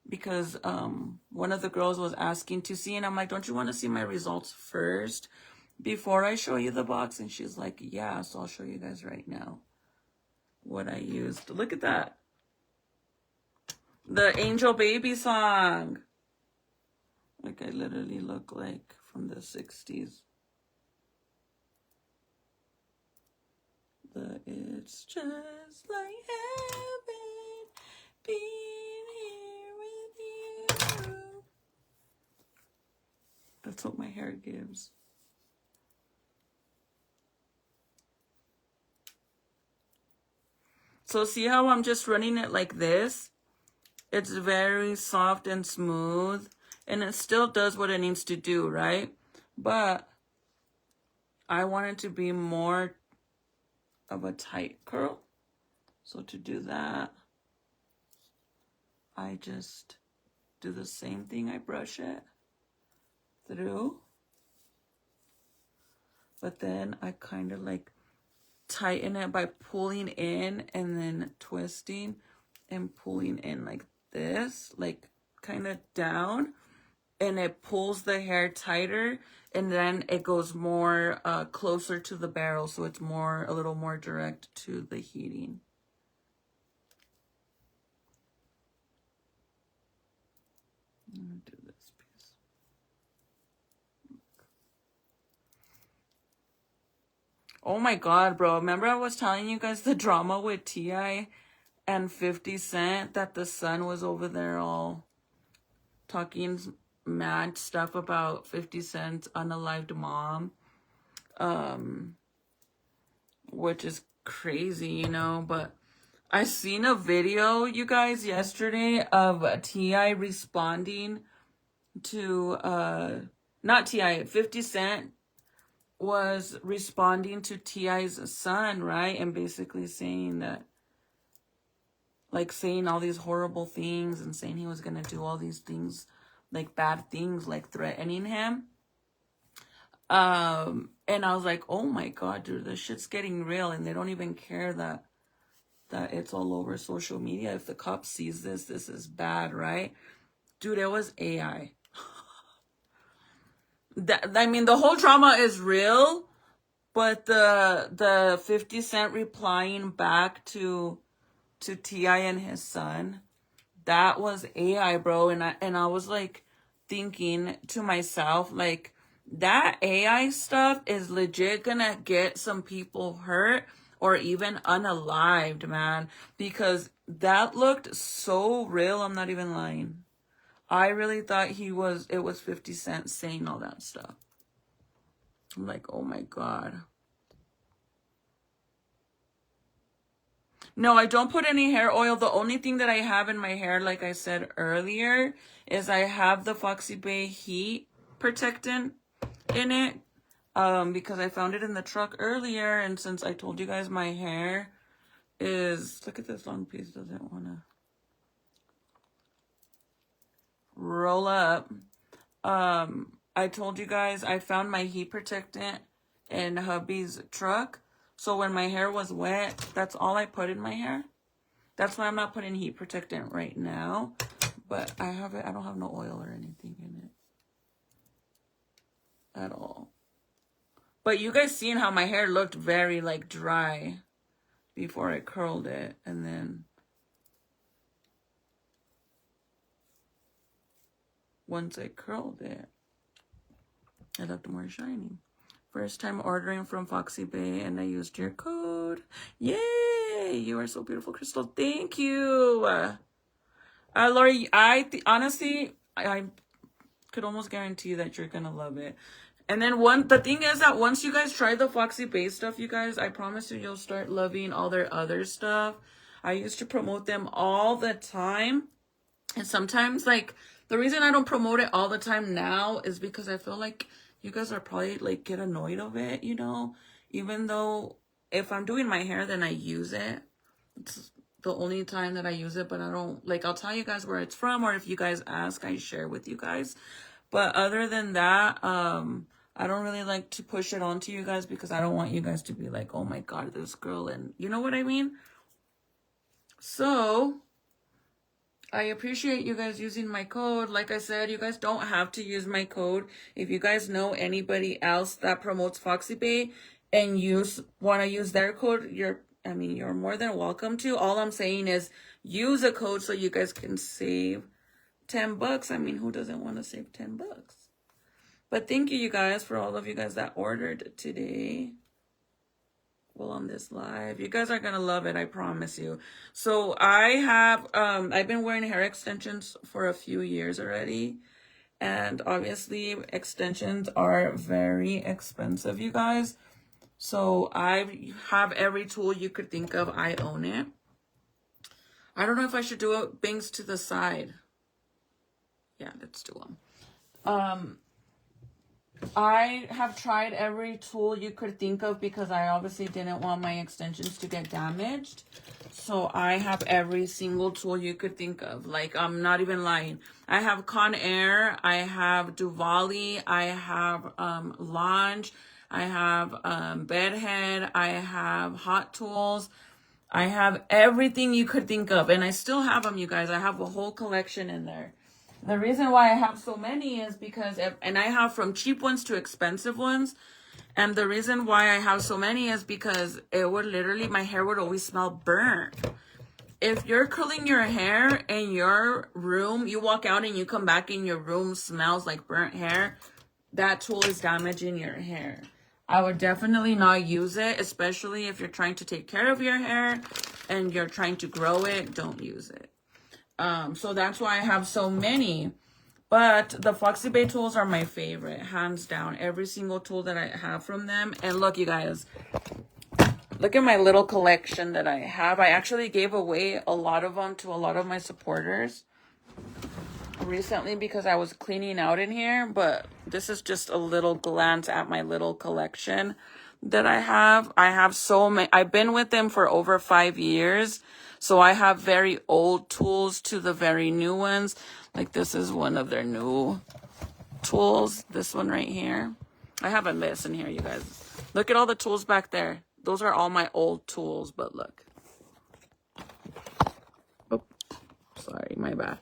because one of the girls was asking to see, and I'm like, don't you want to see my results first before I show you the box? And she's like, yeah, so I'll show you guys right now what I used. Look at that. The Angel Baby song. Like, I literally look like from the 60s. It's just like heaven being here with you. That's what my hair gives. So see how I'm just running it like this? It's very soft and smooth, and it still does what it needs to do, right? But I want it to be more of a tight curl. So to do that, I just do the same thing. I brush it through, but then I kind of like tighten it by pulling in and then twisting and pulling in like this, like kind of down, and it pulls the hair tighter, and then it goes more closer to the barrel, so it's a little more direct to the heating. I'm gonna do this piece. Oh my god, bro, remember I was telling you guys the drama with T.I. and 50 Cent, that the son was over there all talking mad stuff about 50 Cent's unalived mom, which is crazy, you know, but I seen a video, you guys, yesterday of T.I. responding to, not T.I., 50 Cent was responding to T.I.'s son, right? And basically saying that, like, saying all these horrible things and saying he was going to do all these things, like bad things, like threatening him. And I was like, oh my God, dude, this shit's getting real. And they don't even care that it's all over social media. If the cop sees this, this is bad, right? Dude, it was AI. I mean, the whole drama is real, but the 50 Cent replying back to T.I. and his son, that was AI, bro. And I was like thinking to myself, like, that AI stuff is legit gonna get some people hurt or even unalived, man, because that looked so real. I'm not even lying. I really thought it was 50 Cent saying all that stuff. I'm like, oh my God. No, I don't put any hair oil. The only thing that I have in my hair, like I said earlier, is I have the Foxy Bay heat protectant in it. Because I found it in the truck earlier, and since I told you guys my hair is, look at this long piece, doesn't want to roll up. I told you guys I found my heat protectant in hubby's truck. So when my hair was wet, that's all I put in my hair. That's why I'm not putting heat protectant right now. But I don't have no oil or anything in it at all. But you guys seen how my hair looked very like dry before I curled it. And then once I curled it, it looked more shiny. First time ordering from Foxy Bay, and I used your code. Yay! You are so beautiful, Crystal. Thank you. Lori, honestly, I could almost guarantee that you're gonna love it. And then the thing is that once you guys try the Foxy Bay stuff, you guys, I promise you'll start loving all their other stuff. I used to promote them all the time. And sometimes, like, the reason I don't promote it all the time now is because I feel like you guys are probably, like, get annoyed of it, you know? Even though if I'm doing my hair, then I use it. It's the only time that I use it, but I don't, like, I'll tell you guys where it's from, or if you guys ask, I share with you guys. But other than that, I don't really like to push it onto you guys because I don't want you guys to be like, oh my God, this girl, and you know what I mean? So I appreciate you guys using my code. Like I said, you guys don't have to use my code. If you guys know anybody else that promotes Foxy Bay and you want to use their code, you're more than welcome to. All I'm saying is use a code so you guys can save $10. I mean, who doesn't want to save $10? But thank you guys for all of you guys that ordered today. Well, on this live, you guys are gonna love it, I promise you. So I've been wearing hair extensions for a few years already, and obviously extensions are very expensive, you guys. So I have every tool you could think of. I own it. I don't know if I should do bangs to the side. Yeah, let's do them. I have tried every tool you could think of because I obviously didn't want my extensions to get damaged. So I have every single tool you could think of. Like, I'm not even lying. I have Conair, I have Duvali, I have Launch, I have Bedhead, I have Hot Tools. I have everything you could think of. And I still have them, you guys. I have a whole collection in there. The reason why I have so many is because, and I have from cheap ones to expensive ones. And the reason why I have so many is because it would literally, my hair would always smell burnt. If you're curling your hair in your room, you walk out and you come back and your room smells like burnt hair, that tool is damaging your hair. I would definitely not use it, especially if you're trying to take care of your hair and you're trying to grow it. Don't use it. So that's why I have so many. But the Foxy Bay tools are my favorite, hands down. Every single tool that I have from them. And look, you guys, look at my little collection that I have. I actually gave away a lot of them to a lot of my supporters recently because I was cleaning out in here. But this is just a little glance at my little collection that I have. I have so many. I've been with them for over 5 years. So I have very old tools to the very new ones. Like this is one of their new tools. This one right here. I have a list in here, you guys. Look at all the tools back there. Those are all my old tools, but look. Oh, sorry, my bad.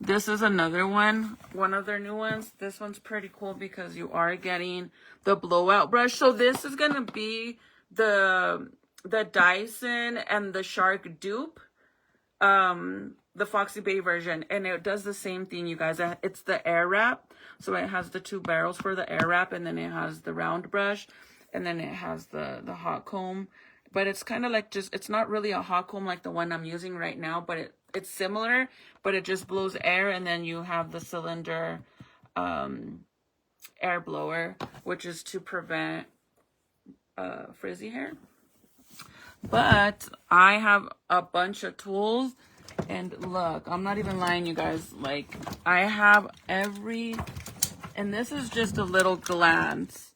This is another one of their new ones. This one's pretty cool because you are getting the blowout brush. So this is going to be the Dyson and the Shark dupe. The Foxy Bay version, and it does the same thing, you guys. It's the air wrap, so it has the 2 barrels for the air wrap, and then it has the round brush, and then it has the hot comb. But it's kind of like just, it's not really a hot comb like the one I'm using right now, but it's similar, but it just blows air, and then you have the cylinder air blower, which is to prevent frizzy hair. But I have a bunch of tools. And look, I'm not even lying, you guys. Like, I have every, and this is just a little glance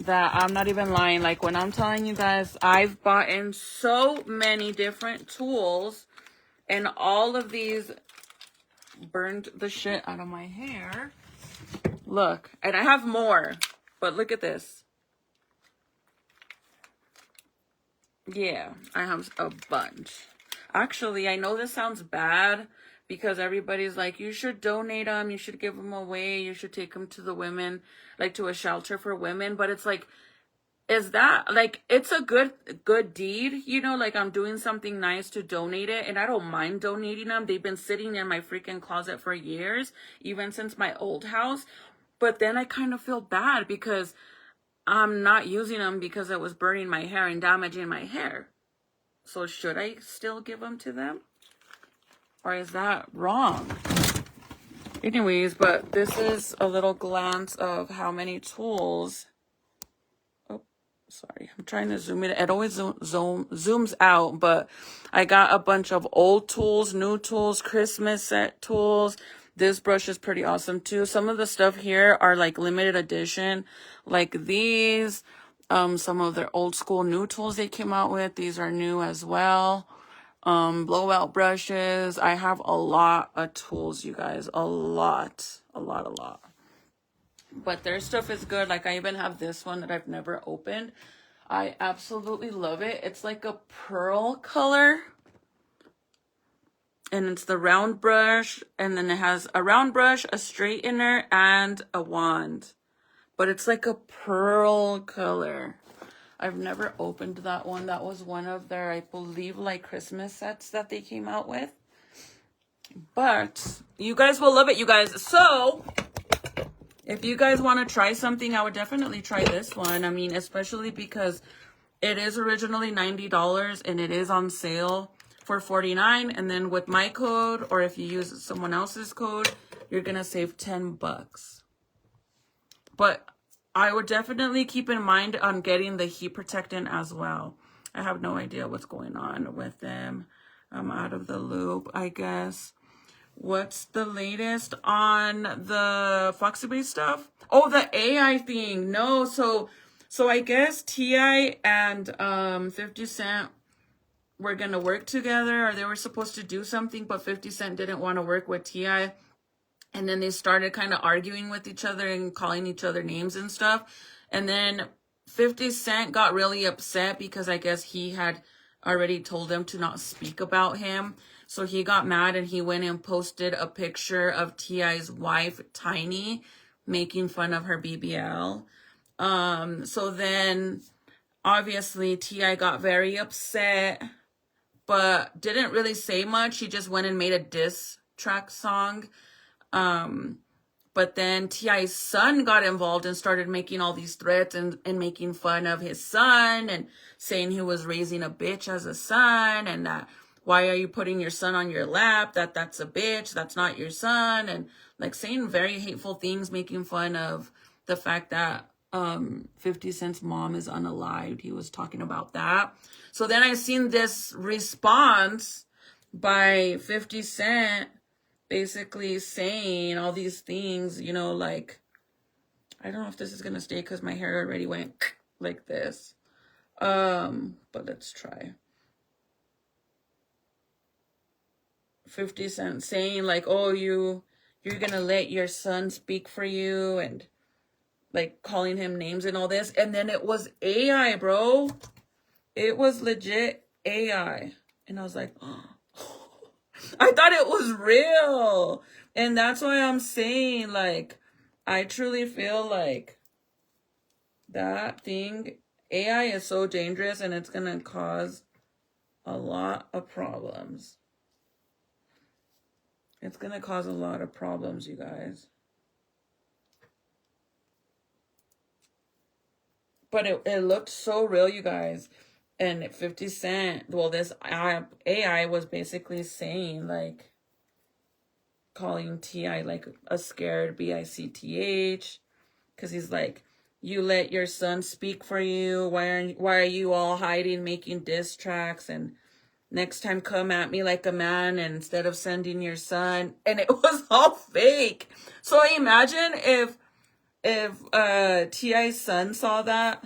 that I'm not even lying. Like, when I'm telling you guys, I've bought in so many different tools, and all of these burned the shit out of my hair. Look, and I have more, but look at this. Yeah, I have a bunch. Actually, I know this sounds bad because everybody's like, you should donate them, you should give them away, you should take them to the women, like to a shelter for women. But it's like, is that, like, it's a good deed, you know, like I'm doing something nice to donate it, and I don't mind donating them. They've been sitting in my freaking closet for years, even since my old house. But then I kind of feel bad because I'm not using them because it was burning my hair and damaging my hair. So should I still give them to them? Or is that wrong? Anyways, but this is a little glance of how many tools. Oh, sorry. I'm trying to zoom it. It always zooms out, but I got a bunch of old tools, new tools, Christmas set tools. This brush is pretty awesome too. Some of the stuff here are like limited edition, like these. Some of their old school new tools they came out with. These are new as well. Blowout brushes. I have a lot of tools, you guys. A lot. But their stuff is good. Like I even have this one that I've never opened. I absolutely love it. It's like a pearl color. And it's the round brush. And then it has a round brush, a straightener, and a wand. But it's like a pearl color. I've never opened that one. That was one of their, I believe, like Christmas sets that they came out with. But you guys will love it, you guys. So if you guys want to try something, I would definitely try this one. I mean, especially because it is originally $90 and it is on sale for $49. And then with my code, or if you use someone else's code, you're going to save $10. But I would definitely keep in mind on getting the heat protectant as well. I have no idea what's going on with them. I'm out of the loop, I guess. What's the latest on the Foxy Bay stuff? Oh, the AI thing. No, so I guess T.I. and 50 Cent were going to work together, or they were supposed to do something, but 50 Cent didn't want to work with T.I. And then they started kind of arguing with each other and calling each other names and stuff. And then 50 Cent got really upset because I guess he had already told them to not speak about him. So he got mad and he went and posted a picture of T.I.'s wife, Tiny, making fun of her BBL. So then obviously T.I. got very upset, but didn't really say much. He just went and made a diss track song. But then T.I.'s son got involved and started making all these threats and making fun of his son and saying he was raising a bitch as a son, and that why are you putting your son on your lap? That's a bitch. That's not your son. And like saying very hateful things, making fun of the fact that 50 Cent's mom is unalived. He was talking about that. So then I seen this response by 50 Cent basically saying all these things, you know, like, I don't know if this is gonna stay because my hair already went like this. But let's try. 50 Cent saying like, oh, you're gonna let your son speak for you, and like calling him names and all this. And then it was AI, bro. It was legit AI. And I was like, oh. I thought it was real. And that's why I'm saying, like, I truly feel like that thing, AI is so dangerous, and it's gonna cause a lot of problems. It's gonna cause a lot of problems, you guys. But it looked so real, you guys. And 50 Cent, well, this AI was basically saying, like, calling T.I. like a scared BICTH. Because he's like, you let your son speak for you. Why are you all hiding, making diss tracks? And next time come at me like a man, and instead of sending your son. And it was all fake. So imagine if T.I.'s son saw that,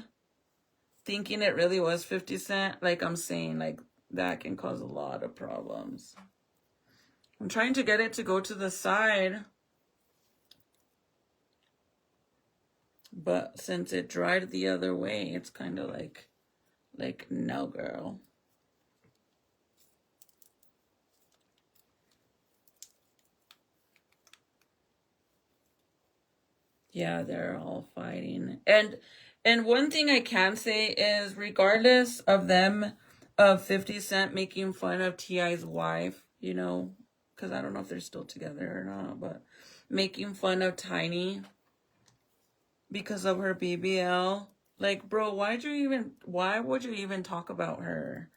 thinking it really was 50 Cent. Like I'm saying, like, that can cause a lot of problems. I'm trying to get it to go to the side, but since it dried the other way, it's kind of like no, girl. Yeah, they're all fighting. And one thing I can say is, regardless of them, of 50 Cent making fun of T.I.'s wife, you know, because I don't know if they're still together or not, but making fun of Tiny because of her BBL. Like, bro, why would you even talk about her?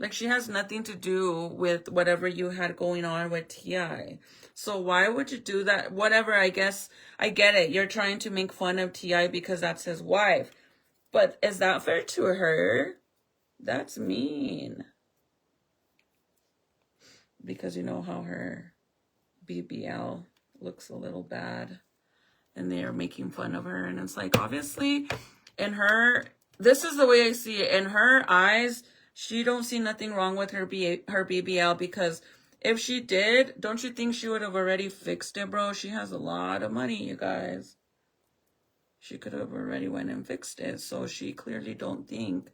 Like, she has nothing to do with whatever you had going on with T.I. So why would you do that? Whatever, I guess, I get it. You're trying to make fun of T.I. because that's his wife. But is that fair to her? That's mean. Because you know how her BBL looks a little bad. And they're making fun of her. And it's like, obviously, in her, this is the way I see it. In her eyes, she don't see nothing wrong with her BBL, because if she did, don't you think she would have already fixed it, bro? She has a lot of money, you guys. She could have already went and fixed it. So she clearly don't think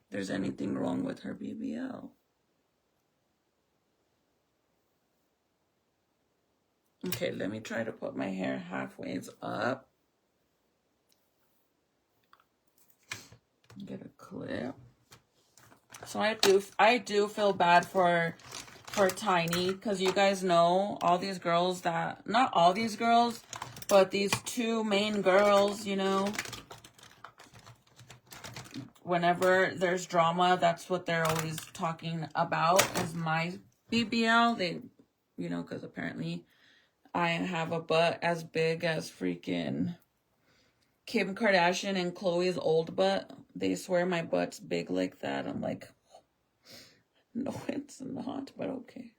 there's anything wrong with her BBL. Okay, let me try to put my hair halfway up. Get a clip. So I do feel bad for Tiny, because you guys know all these girls that, not all these girls, but these two main girls, you know, whenever there's drama, that's what they're always talking about, is my BBL. They, you know, because apparently I have a butt as big as freaking Kim Kardashian and Khloe's old butt. They swear my butt's big like that. I'm like, no, it's not, but okay.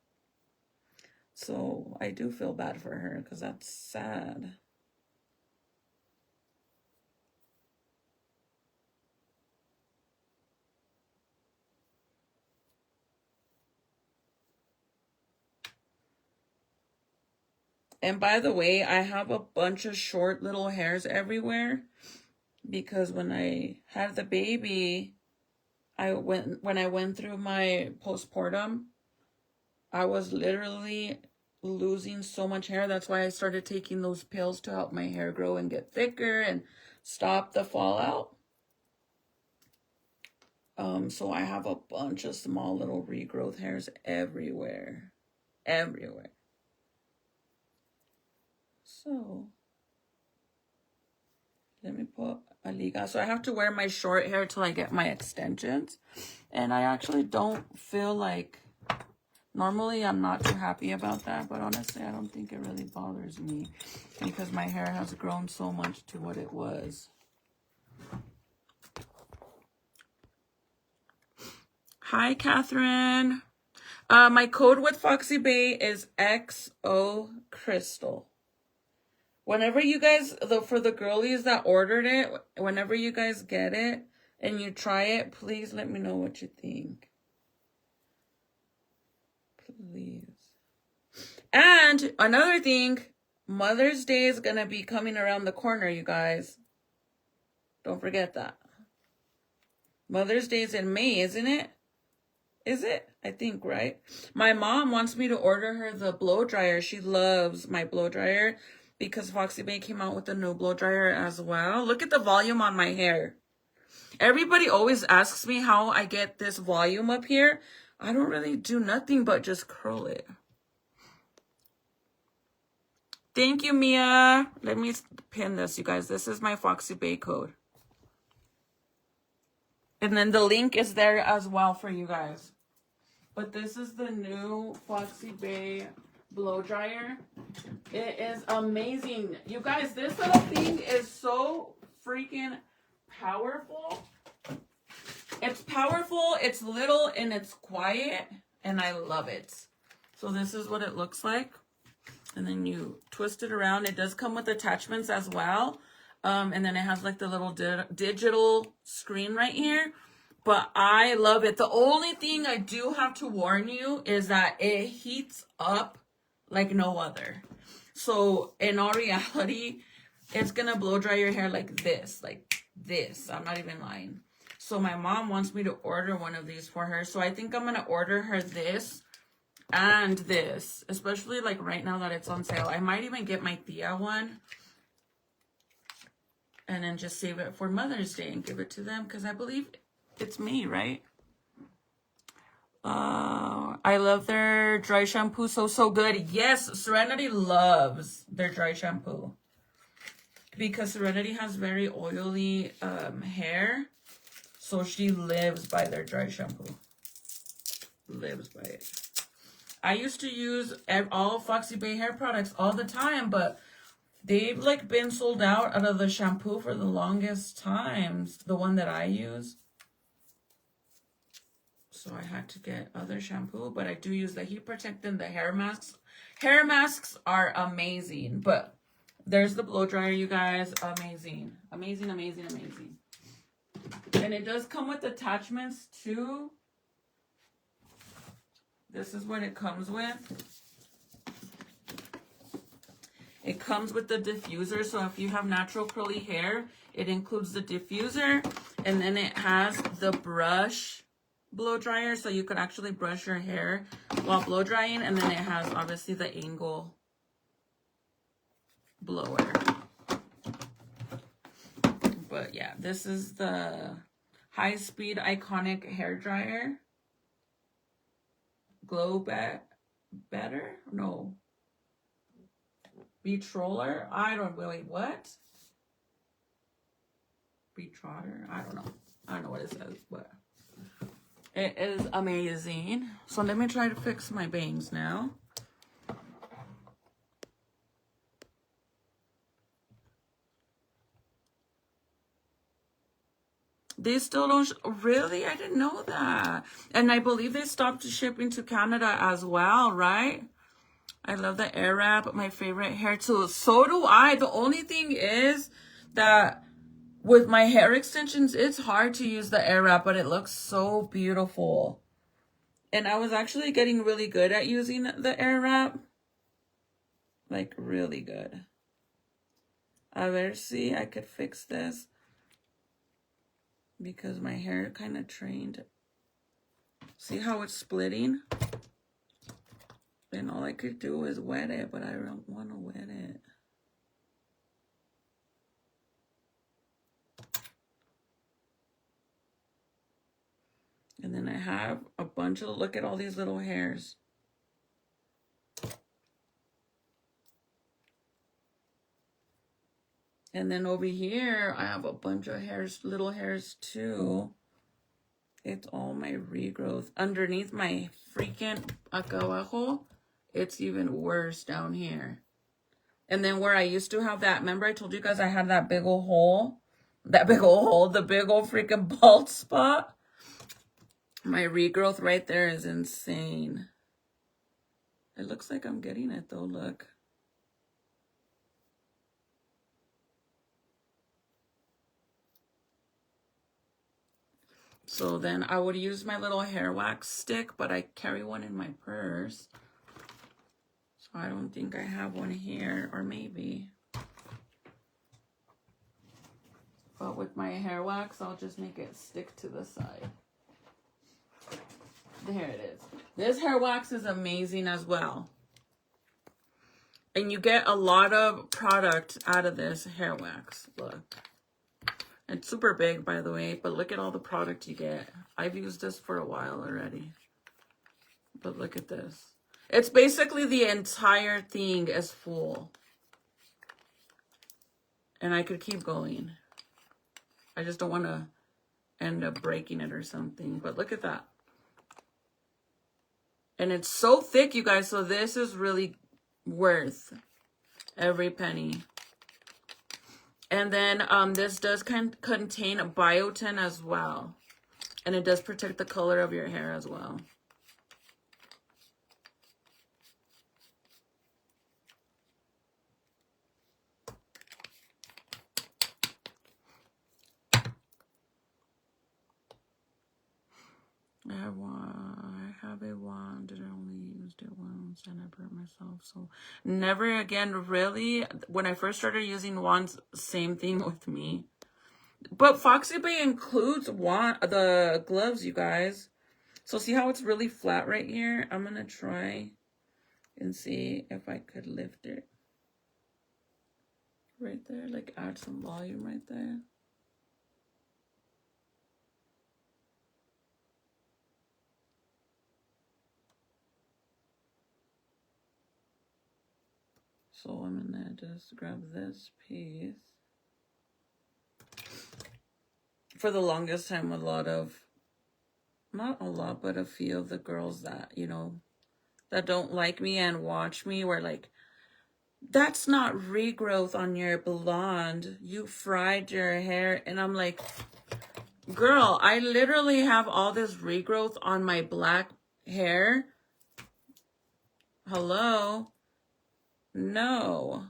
So I do feel bad for her, because that's sad. And by the way, I have a bunch of short little hairs everywhere, because when I had the baby, when I went through my postpartum, I was literally losing so much hair. That's why I started taking those pills to help my hair grow and get thicker and stop the fallout. So I have a bunch of small little regrowth hairs everywhere. Everywhere. So let me put a liga. So I have to wear my short hair till I get my extensions. And I actually don't feel like Normally, I'm not too happy about that, but honestly, I don't think it really bothers me because my hair has grown so much to what it was. Hi, Catherine. My code with Foxy Bay is XO Crystal. Whenever you guys, for the girlies that ordered it, whenever you guys get it and you try it, please let me know what you think. Please. And another thing, Mother's Day is going to be coming around the corner, you guys. Don't forget that. Mother's Day is in May, isn't it? Is it? I think, right? My mom wants me to order her the blow dryer. She loves my blow dryer because Foxy Bay came out with a new blow dryer as well. Look at the volume on my hair. Everybody always asks me how I get this volume up here. I don't really do nothing but just curl it. Thank you, Mia. Let me pin this, you guys. This is my Foxy Bay code. And then the link is there as well for you guys. But this is the new Foxy Bay blow dryer. It is amazing. You guys, this little thing is so freaking powerful. It's powerful, it's little, and it's quiet. And I love it. So this is what it looks like. And then you twist it around. It does come with attachments as well. And then it has like the little digital screen right here. But I love it. The only thing I do have to warn you is that it heats up like no other. So in all reality, it's going to blow dry your hair like this. Like this. I'm not even lying. So my mom wants me to order one of these for her. So I think I'm going to order her this and this, especially like right now that it's on sale. I might even get my Tia one and then just save it for Mother's Day and give it to them because I believe it's me, right? I love their dry shampoo. So good. Yes, Serenity loves their dry shampoo because Serenity has very oily hair. So she lives by their dry shampoo. Lives by it. I used to use all Foxy Bay hair products all the time, but they've like been sold out of the shampoo for the longest times. The one that I use. So I had to get other shampoo, but I do use the heat protectant, the hair masks. Hair masks are amazing, but there's the blow dryer, you guys. Amazing. Amazing, amazing, amazing. And it does come with attachments too. This is what it comes with. It comes with the diffuser. So if you have natural curly hair, it includes the diffuser. And then it has the brush blow dryer. So you could actually brush your hair while blow drying. And then it has obviously the angle blower. But yeah, this is the high-speed iconic hair dryer. Glow better? No. Betroller? I don't really, what? Betrotter? I don't know. I don't know what it says, but it is amazing. So let me try to fix my bangs now. They still don't, really? I didn't know that. And I believe they stopped shipping to Canada as well, right? I love the air wrap, my favorite hair tool. So do I. The only thing is that with my hair extensions, it's hard to use the air wrap, but it looks so beautiful. And I was actually getting really good at using the air wrap. Like really good. A ver si I could fix this. Because my hair kind of trained. See how it's splitting? And all I could do is wet it, but I don't want to wet it. And then I have a bunch of, look at all these little hairs. And then over here, I have a bunch of hairs, little hairs too. It's all my regrowth. Underneath my freaking acá abajo, it's even worse down here. And then where I used to have that, remember I told you guys I had that big old hole? That big old hole, the big old freaking bald spot? My regrowth right there is insane. It looks like I'm getting it though, look. So then I would use my little hair wax stick, but I carry one in my purse. So I don't think I have one here, or maybe. But with my hair wax, I'll just make it stick to the side. There it is. This hair wax is amazing as well. And you get a lot of product out of this hair wax. Look. It's super big, by the way, but look at all the product you get. I've used this for a while already. But look at this. It's basically the entire thing is full. And I could keep going. I just don't want to end up breaking it or something. But look at that. And it's so thick, you guys. So this is really worth every penny. And then this does contain a biotin as well. And it does protect the color of your hair as well. I have a wand and I only used it once and I burnt myself. So never again, really. When I first started using wands, same thing with me. But Foxy Bay includes the gloves, you guys. So see how it's really flat right here? I'm going to try and see if I could lift it. Right there, like add some volume right there. So I'm gonna just grab this piece. For the longest time, not a lot, but a few of the girls that, you know, that don't like me and watch me were like, that's not regrowth on your blonde. You fried your hair. And I'm like, girl, I literally have all this regrowth on my black hair. Hello? No.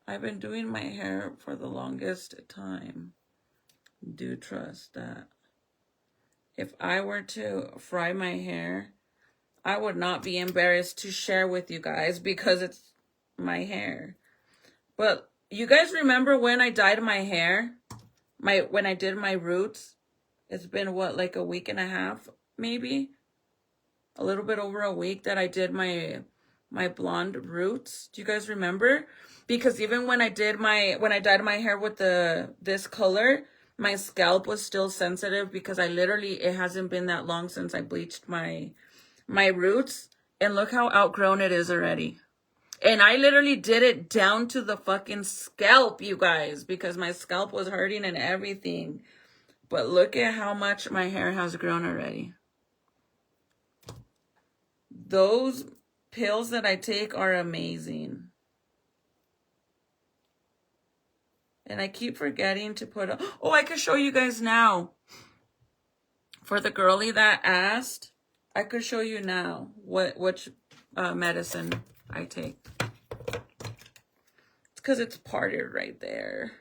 I've been doing my hair for the longest time. Do trust that. If I were to fry my hair, I would not be embarrassed to share with you guys because it's my hair. But you guys remember when I dyed my hair? When I did my roots? It's been what, like a week and a half, maybe? A little bit over a week that I did my blonde roots. Do you guys remember? Because even when I dyed my hair with this color, my scalp was still sensitive because it hasn't been that long since I bleached my roots. And look how outgrown it is already. And I literally did it down to the fucking scalp, you guys, because my scalp was hurting and everything. But look at how much my hair has grown already. Those pills that I take are amazing. And I keep forgetting to put... Oh, I could show you guys now. For the girlie that asked, I could show you now which medicine I take. It's because it's parted right there.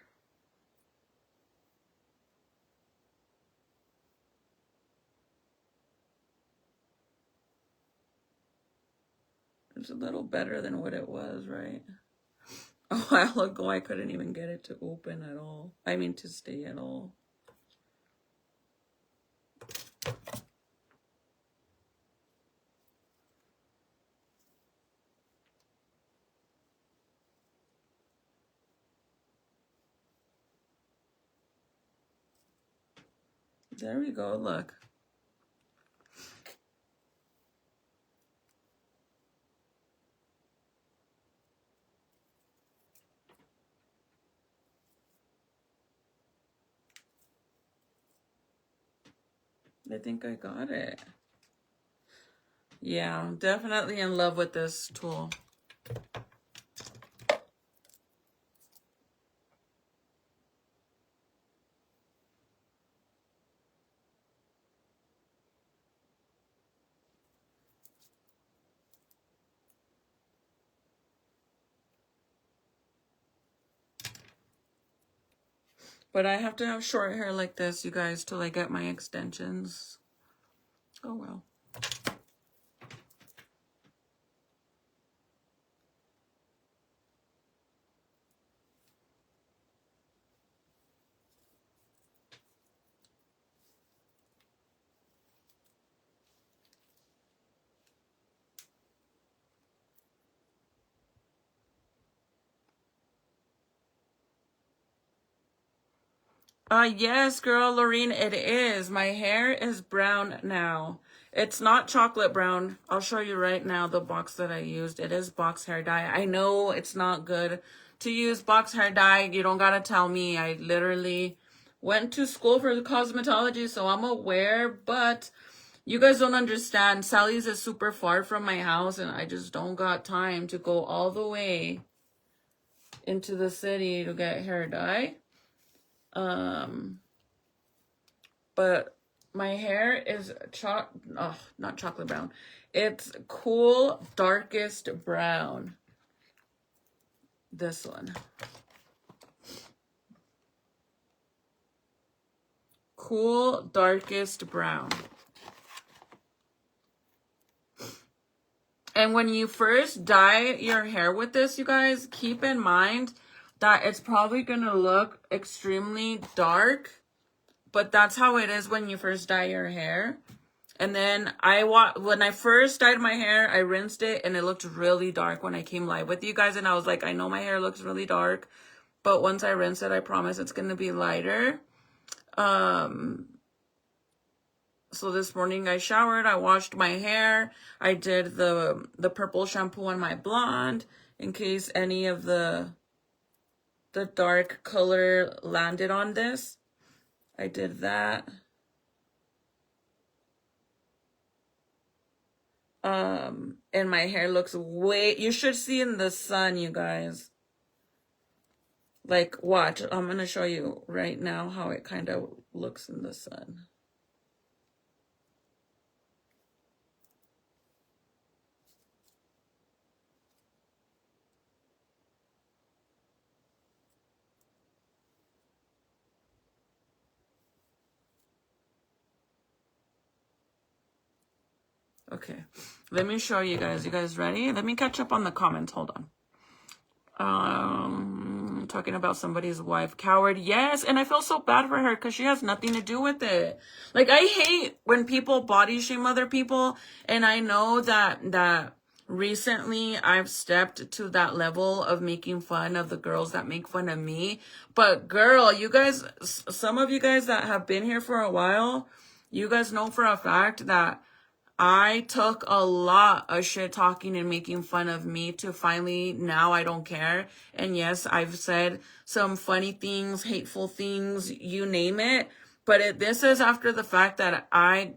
It's a little better than what it was, right? A while ago, I couldn't even get it to open at all. I mean, to stay at all. There we go, look. I think I got it. Yeah, I'm definitely in love with this tool. But I have to have short hair like this, you guys, till I get my extensions. Oh, well. Yes, girl, Lorene, it is. My hair is brown now. It's not chocolate brown. I'll show you right now the box that I used. It is box hair dye. I know it's not good to use box hair dye. You don't gotta tell me. I literally went to school for cosmetology, so I'm aware, but you guys don't understand. Sally's is super far from my house, and I just don't got time to go all the way into the city to get hair dye. But my hair is not chocolate brown. It's cool darkest brown. This one. Cool darkest brown. And when you first dye your hair with this, you guys, keep in mind that it's probably going to look extremely dark. But that's how it is when you first dye your hair. And then when I first dyed my hair, I rinsed it and it looked really dark when I came live with you guys. And I was like, I know my hair looks really dark, but once I rinse it, I promise it's going to be lighter. So this morning I showered, I washed my hair. I did the purple shampoo on my blonde in case any of the dark color landed on this. I did that. And my hair looks you should see in the sun, you guys. Like, watch. I'm going to show you right now how it kind of looks in the sun. Okay, let me show you guys. You guys ready? Let me catch up on the comments. Hold on. Talking about somebody's wife. Coward. Yes, and I feel so bad for her because she has nothing to do with it. Like, I hate when people body shame other people, and I know that recently I've stepped to that level of making fun of the girls that make fun of me. But girl, you guys, some of you guys that have been here for a while, you guys know for a fact that I took a lot of shit talking and making fun of me to finally, now I don't care. And yes, I've said some funny things, hateful things, you name it. But this is after the fact that I've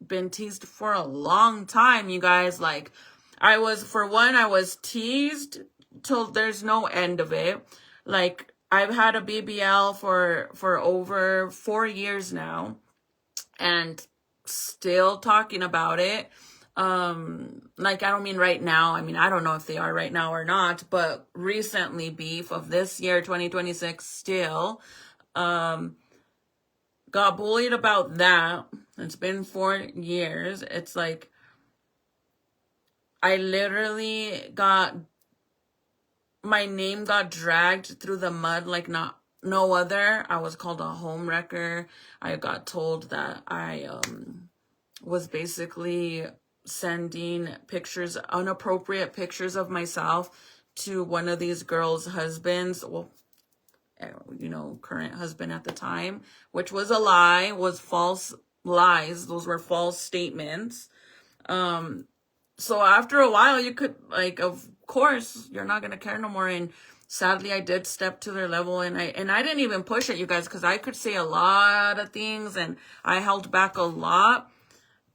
been teased for a long time, you guys. Like, I was teased till there's no end of it. Like, I've had a BBL for over 4 years now. And still talking about it. Like, I don't mean right now. I mean, I don't know if they are right now or not, but recently, beef of this year, 2026, still, got bullied about that. It's been 4 years. It's like, I literally my name got dragged through the mud like no other. I was called a home wrecker. I got told that I was basically sending inappropriate pictures of myself to one of these girls' husbands. Well, current husband at the time, which was a lie, was false lies. Those were false statements. So after a while, you could, like, of course, you're not going to care no more. And sadly, I did step to their level, and I didn't even push it, you guys, because I could say a lot of things, and I held back a lot.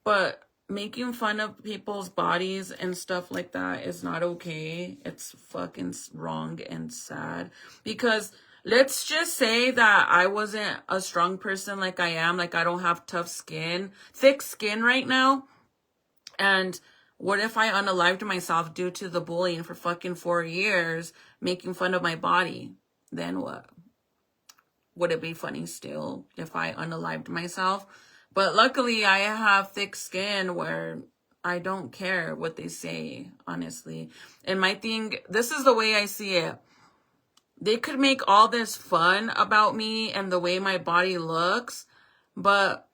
But making fun of people's bodies and stuff like that is not okay. It's fucking wrong and sad. Because let's just say that I wasn't a strong person like I am. Like, I don't have tough skin, thick skin right now. And what if I unalived myself due to the bullying for fucking 4 years, making fun of my body? Then what? Would it be funny still if I unalived myself? But luckily, I have thick skin where I don't care what they say, honestly. And my thing, this is the way I see it. They could make all this fun about me and the way my body looks, but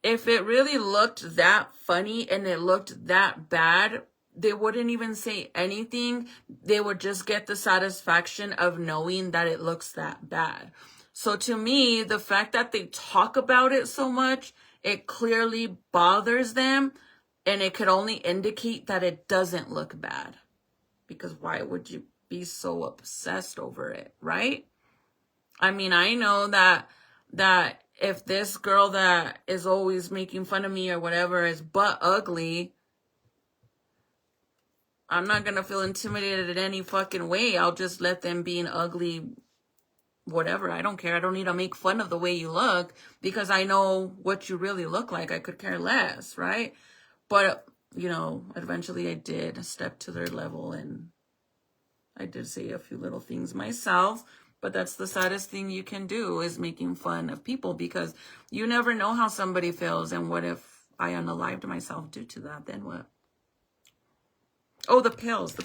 if it really looked that funny and it looked that bad, they wouldn't even say anything. They would just get the satisfaction of knowing that it looks that bad. So to me, the fact that they talk about it so much, it clearly bothers them, and it could only indicate that it doesn't look bad. Because why would you be so obsessed over it, right? I mean, I know that if this girl that is always making fun of me or whatever is butt ugly, I'm not going to feel intimidated in any fucking way. I'll just let them be an ugly whatever. I don't care. I don't need to make fun of the way you look because I know what you really look like. I could care less, right? But, you know, eventually I did step to their level, and I did say a few little things myself. But that's the saddest thing you can do, is making fun of people, because you never know how somebody feels. And what if I unalived myself due to that? Then what? Oh, the pills.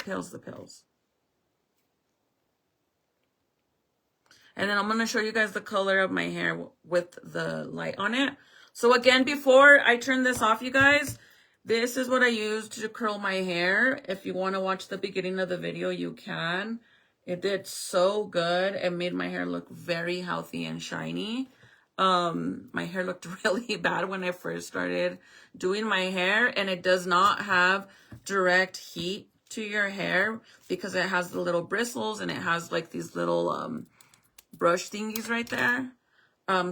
And then I'm going to show you guys the color of my hair with the light on it. So again, before I turn this off, you guys, this is what I used to curl my hair. If you want to watch the beginning of the video, you can. It did so good. It made my hair look very healthy and shiny. My hair looked really bad when I first started doing my hair, and it does not have direct heat to your hair because it has the little bristles, and it has like these little brush thingies right there.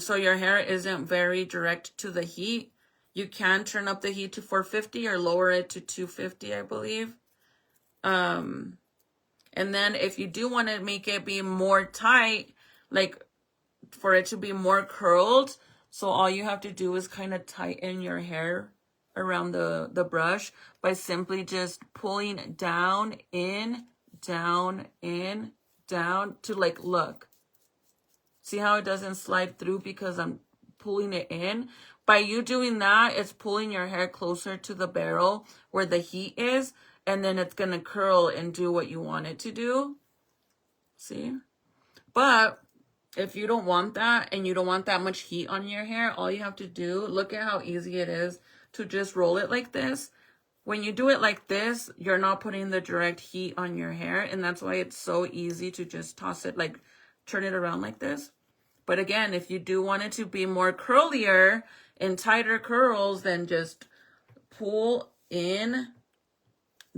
So your hair isn't very direct to the heat. You can turn up the heat to 450 or lower it to 250, I believe. And then if you do want to make it be more tight, like for it to be more curled, so all you have to do is kind of tighten your hair around the brush by simply just pulling down, in, down, in, down to like, look. See how it doesn't slide through because I'm pulling it in? By you doing that, it's pulling your hair closer to the barrel where the heat is, and then it's going to curl and do what you want it to do. See? But if you don't want that and you don't want that much heat on your hair, all you have to do, look at how easy it is to just roll it like this. When you do it like this, you're not putting the direct heat on your hair, and that's why it's so easy to just toss it, like turn it around like this. But again, if you do want it to be more curlier and tighter curls, then just pull in,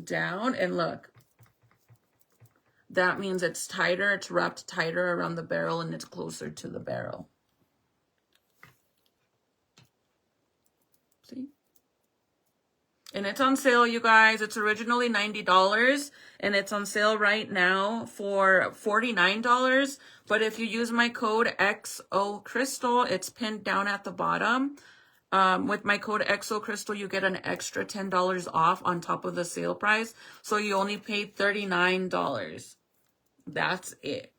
down, and look. That means it's tighter, it's wrapped tighter around the barrel, and it's closer to the barrel. See? And it's on sale, you guys. It's originally $90, and it's on sale right now for $49. But if you use my code XOCrystal, it's pinned down at the bottom. With my code XOCrystal, you get an extra $10 off on top of the sale price. So you only pay $39. That's it.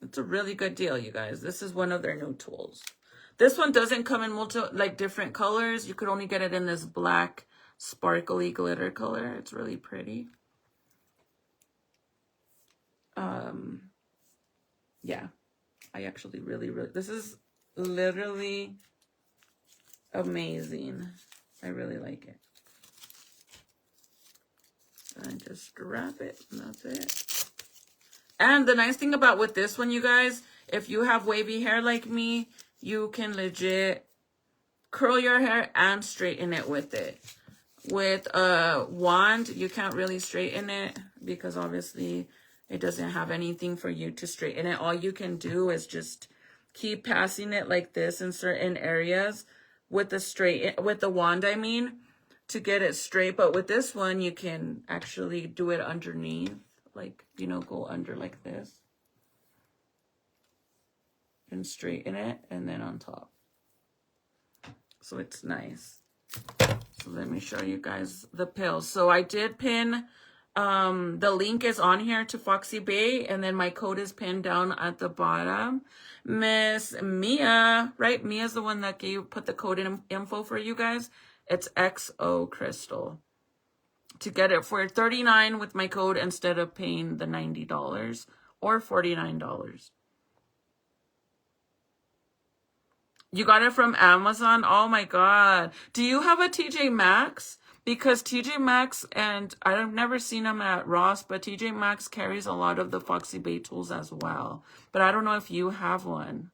It's a really good deal, you guys. This is one of their new tools. This one doesn't come in different colors. You could only get it in this black sparkly glitter color. It's really pretty. Yeah, I actually really, this is literally amazing. I really like it. And just wrap it, and that's it. And the nice thing about with this one, you guys, if you have wavy hair like me, you can legit curl your hair and straighten it with it. With a wand, you can't really straighten it because obviously It doesn't have anything for you to straighten it. All you can do is just keep passing it like this in certain areas with the wand, I mean, to get it straight. But with this one, you can actually do it underneath, like, you know, go under like this and straighten it, and then on top. So it's nice. So let me show you guys the pills. So I did pin, the link is on here to Foxy Bay, and then my code is pinned down at the bottom. Miss Mia, right? Mia's the one that put the code in info for you guys. It's XO Crystal. To get it for $39 with my code instead of paying the $90 or $49. You got it from Amazon? Oh my God. Do you have a TJ Maxx? Because TJ Maxx, and I've never seen them at Ross, but TJ Maxx carries a lot of the Foxy Bay tools as well. But I don't know if you have one.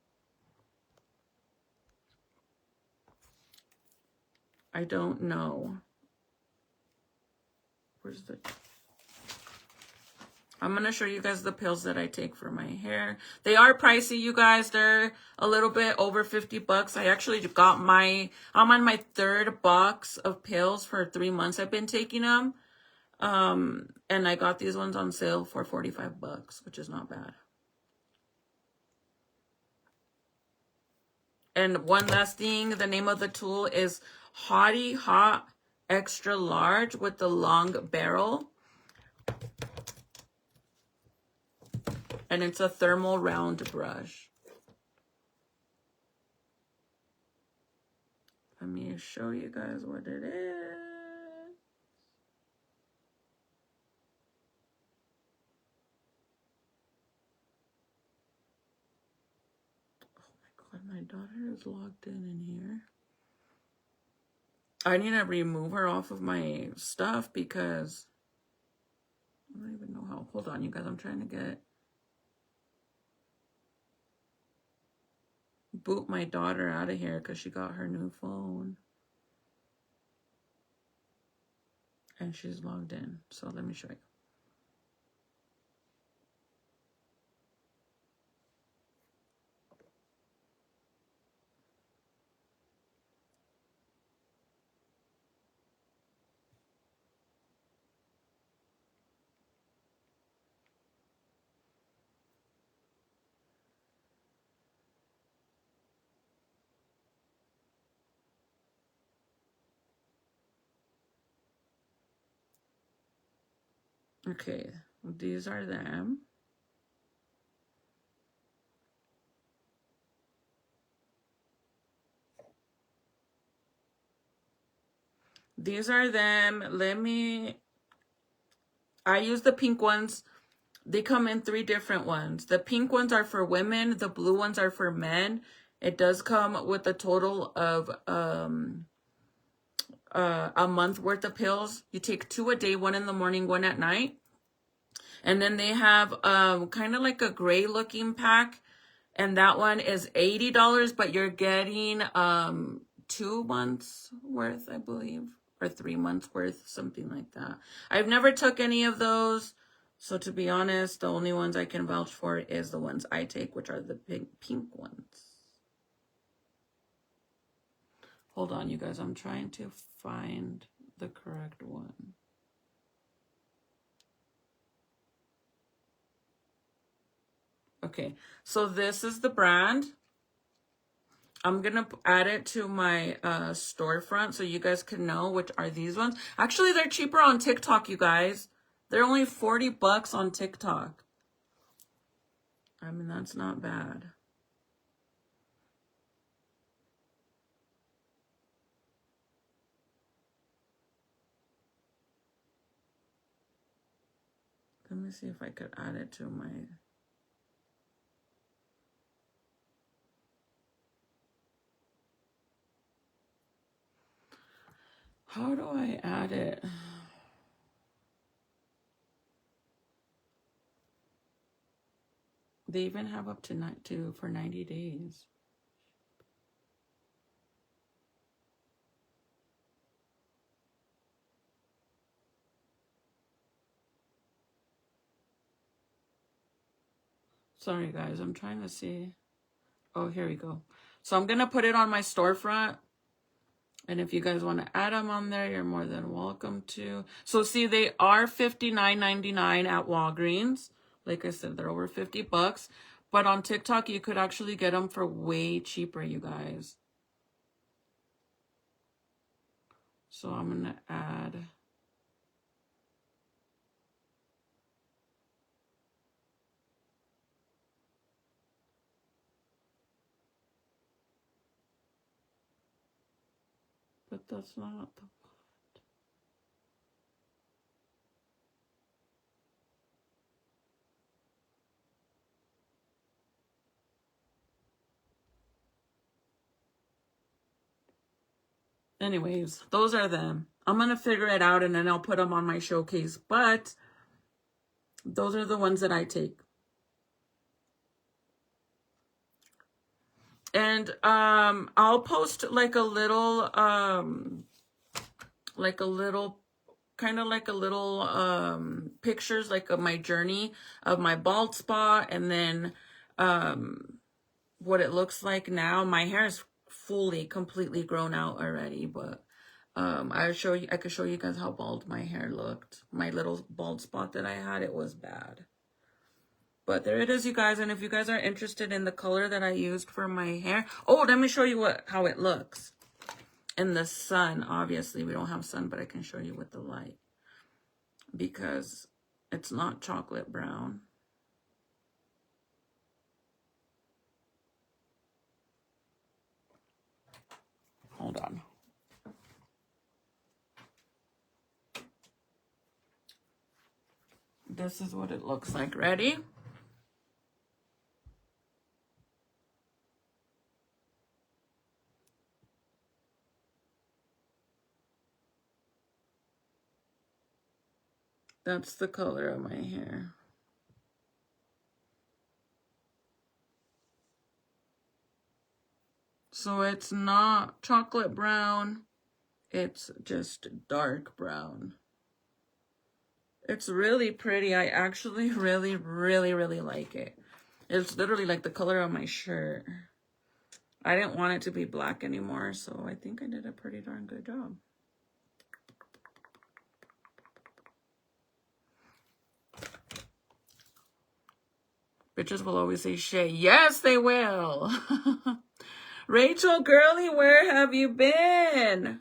I don't know. Where's the... I'm going to show you guys the pills that I take for my hair. They are pricey, you guys. They're a little bit over $50. I actually got I'm on my 3rd box of pills for 3 months. I've been taking them. And I got these ones on sale for $45, which is not bad. And one last thing, the name of the tool is Hottie Hot Extra Large with the long barrel. And it's a thermal round brush. Let me show you guys what it is. Oh my God, my daughter is logged in here. I need to remove her off of my stuff because I don't even know how. Hold on, you guys. I'm trying to boot my daughter out of here because she got her new phone. And she's logged in. So let me show you. Okay, these are them. These are them. I use the pink ones. They come in 3 different ones. The pink ones are for women. The blue ones are for men. It does come with a total of a month worth of pills. You take 2 a day, 1 in the morning, 1 at night. And then they have kind of like a gray looking pack. And that one is $80, but you're getting 2 months worth, I believe, or 3 months worth, something like that. I've never took any of those. So to be honest, the only ones I can vouch for is the ones I take, which are the pink ones. Hold on, you guys. I'm trying to find the correct one. Okay, so this is the brand. I'm going to add it to my storefront so you guys can know which are these ones. Actually, they're cheaper on TikTok, you guys. They're only $40 on TikTok. I mean, that's not bad. Let me see if I could add it to my... How do I add it? They even have up to for 90 days. Sorry, guys. I'm trying to see. Oh, here we go. So I'm going to put it on my storefront. And if you guys want to add them on there, you're more than welcome to. So see, they are $59.99 at Walgreens. Like I said, they're over 50 bucks. But on TikTok, you could actually get them for way cheaper, you guys. So I'm going to add... But that's not the... Anyways, those are them. I'm going to figure it out and then I'll put them on my showcase. But those are the ones that I take. And I'll post like a little pictures like of my journey of my bald spot, and then what it looks like now. My hair is fully completely grown out already, but I could show you guys how bald my hair looked. My little bald spot that I had, it was bad. But there it is, you guys. And if you guys are interested in the color that I used for my hair, oh, let me show you how it looks in the sun. Obviously, we don't have sun, but I can show you with the light because it's not chocolate brown. Hold on. This is what it looks like. Ready? That's the color of my hair. So it's not chocolate brown. It's just dark brown. It's really pretty. I actually really, really, really like it. It's literally like the color of my shirt. I didn't want it to be black anymore, so I think I did a pretty darn good job. Bitches will always say Shay. Yes, they will. Rachel, girly, where have you been?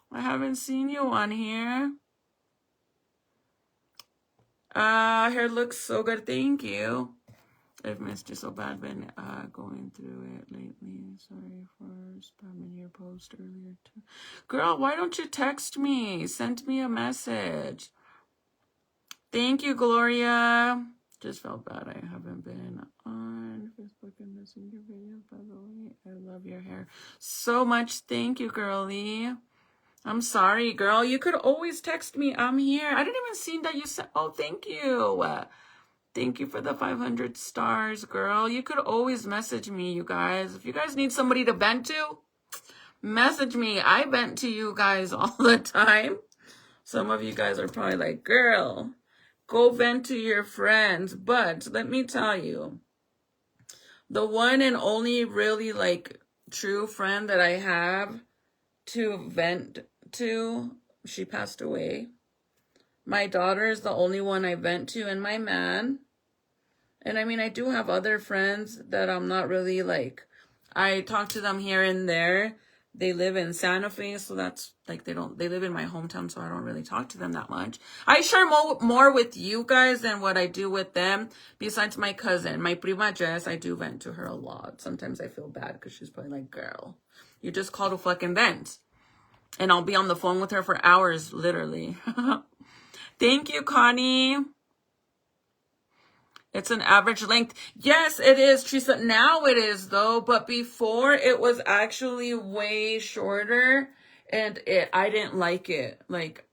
I haven't seen you on here. Hair looks so good. Thank you. I've missed you so bad. Been going through it lately. Sorry for spamming your post earlier too. Girl, why don't you text me? Send me a message. Thank you, Gloria. Just felt bad I haven't been on Facebook and Messenger videos, by the way. I love your hair so much. Thank you, girlie. I'm sorry, girl. You could always text me. I'm here. I didn't even see that you said, oh, thank you. Thank you for the 500 stars, girl. You could always message me, you guys. If you guys need somebody to vent to, message me. I vent to you guys all the time. Some of you guys are probably like, girl, go vent to your friends. But let me tell you, the one and only really like true friend that I have to vent to, she passed away. My daughter is the only one I vent to, and my man. And I mean, I do have other friends that I'm not really like, I talk to them here and there. They live in Santa Fe, so that's like, they live in my hometown, so I don't really talk to them that much. I share more with you guys than what I do with them, besides my cousin. My prima Jess, I do vent to her a lot. Sometimes I feel bad because she's probably like, girl, you just called to fucking vent. And I'll be on the phone with her for hours, literally. Thank you, Connie. It's an average length. Yes, it is, Teresa. Now it is, though. But before, it was actually way shorter. And I didn't like it. Like,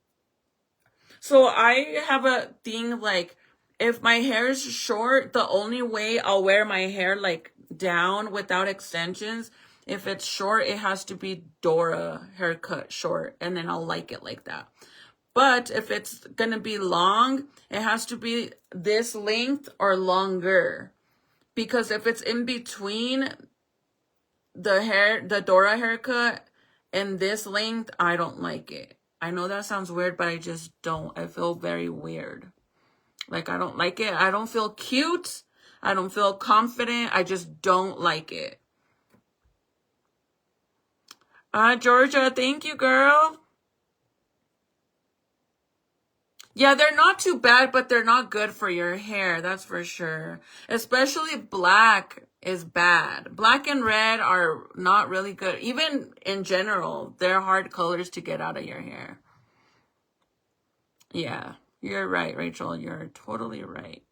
so I have a thing, like, if my hair is short, the only way I'll wear my hair, like, down without extensions, if it's short, it has to be Dora haircut short. And then I'll like it like that. But if it's going to be long, it has to be this length or longer. Because if it's in between the Dora haircut and this length, I don't like it. I know that sounds weird, but I just don't. I feel very weird. Like, I don't like it. I don't feel cute. I don't feel confident. I just don't like it. Georgia, thank you, girl. Yeah, they're not too bad, but they're not good for your hair. That's for sure. Especially black is bad. Black and red are not really good. Even in general, they're hard colors to get out of your hair. Yeah, you're right, Rachel. You're totally right.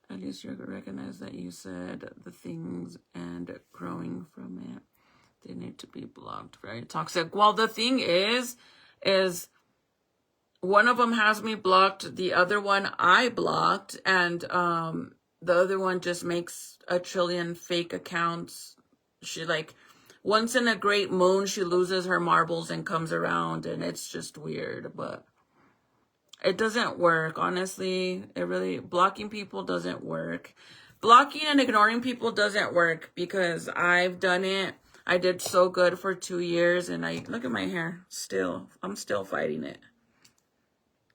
At least you recognize that you said the things and growing from it. They need to be blocked. Very toxic. Well, the thing is one of them has me blocked. The other one I blocked. And the other one just makes a trillion fake accounts. She like, once in a great moon, she loses her marbles and comes around. And it's just weird. But it doesn't work, honestly. It really, blocking people doesn't work. Blocking and ignoring people doesn't work because I've done it. I did so good for 2 years and look at my hair. I'm still fighting it.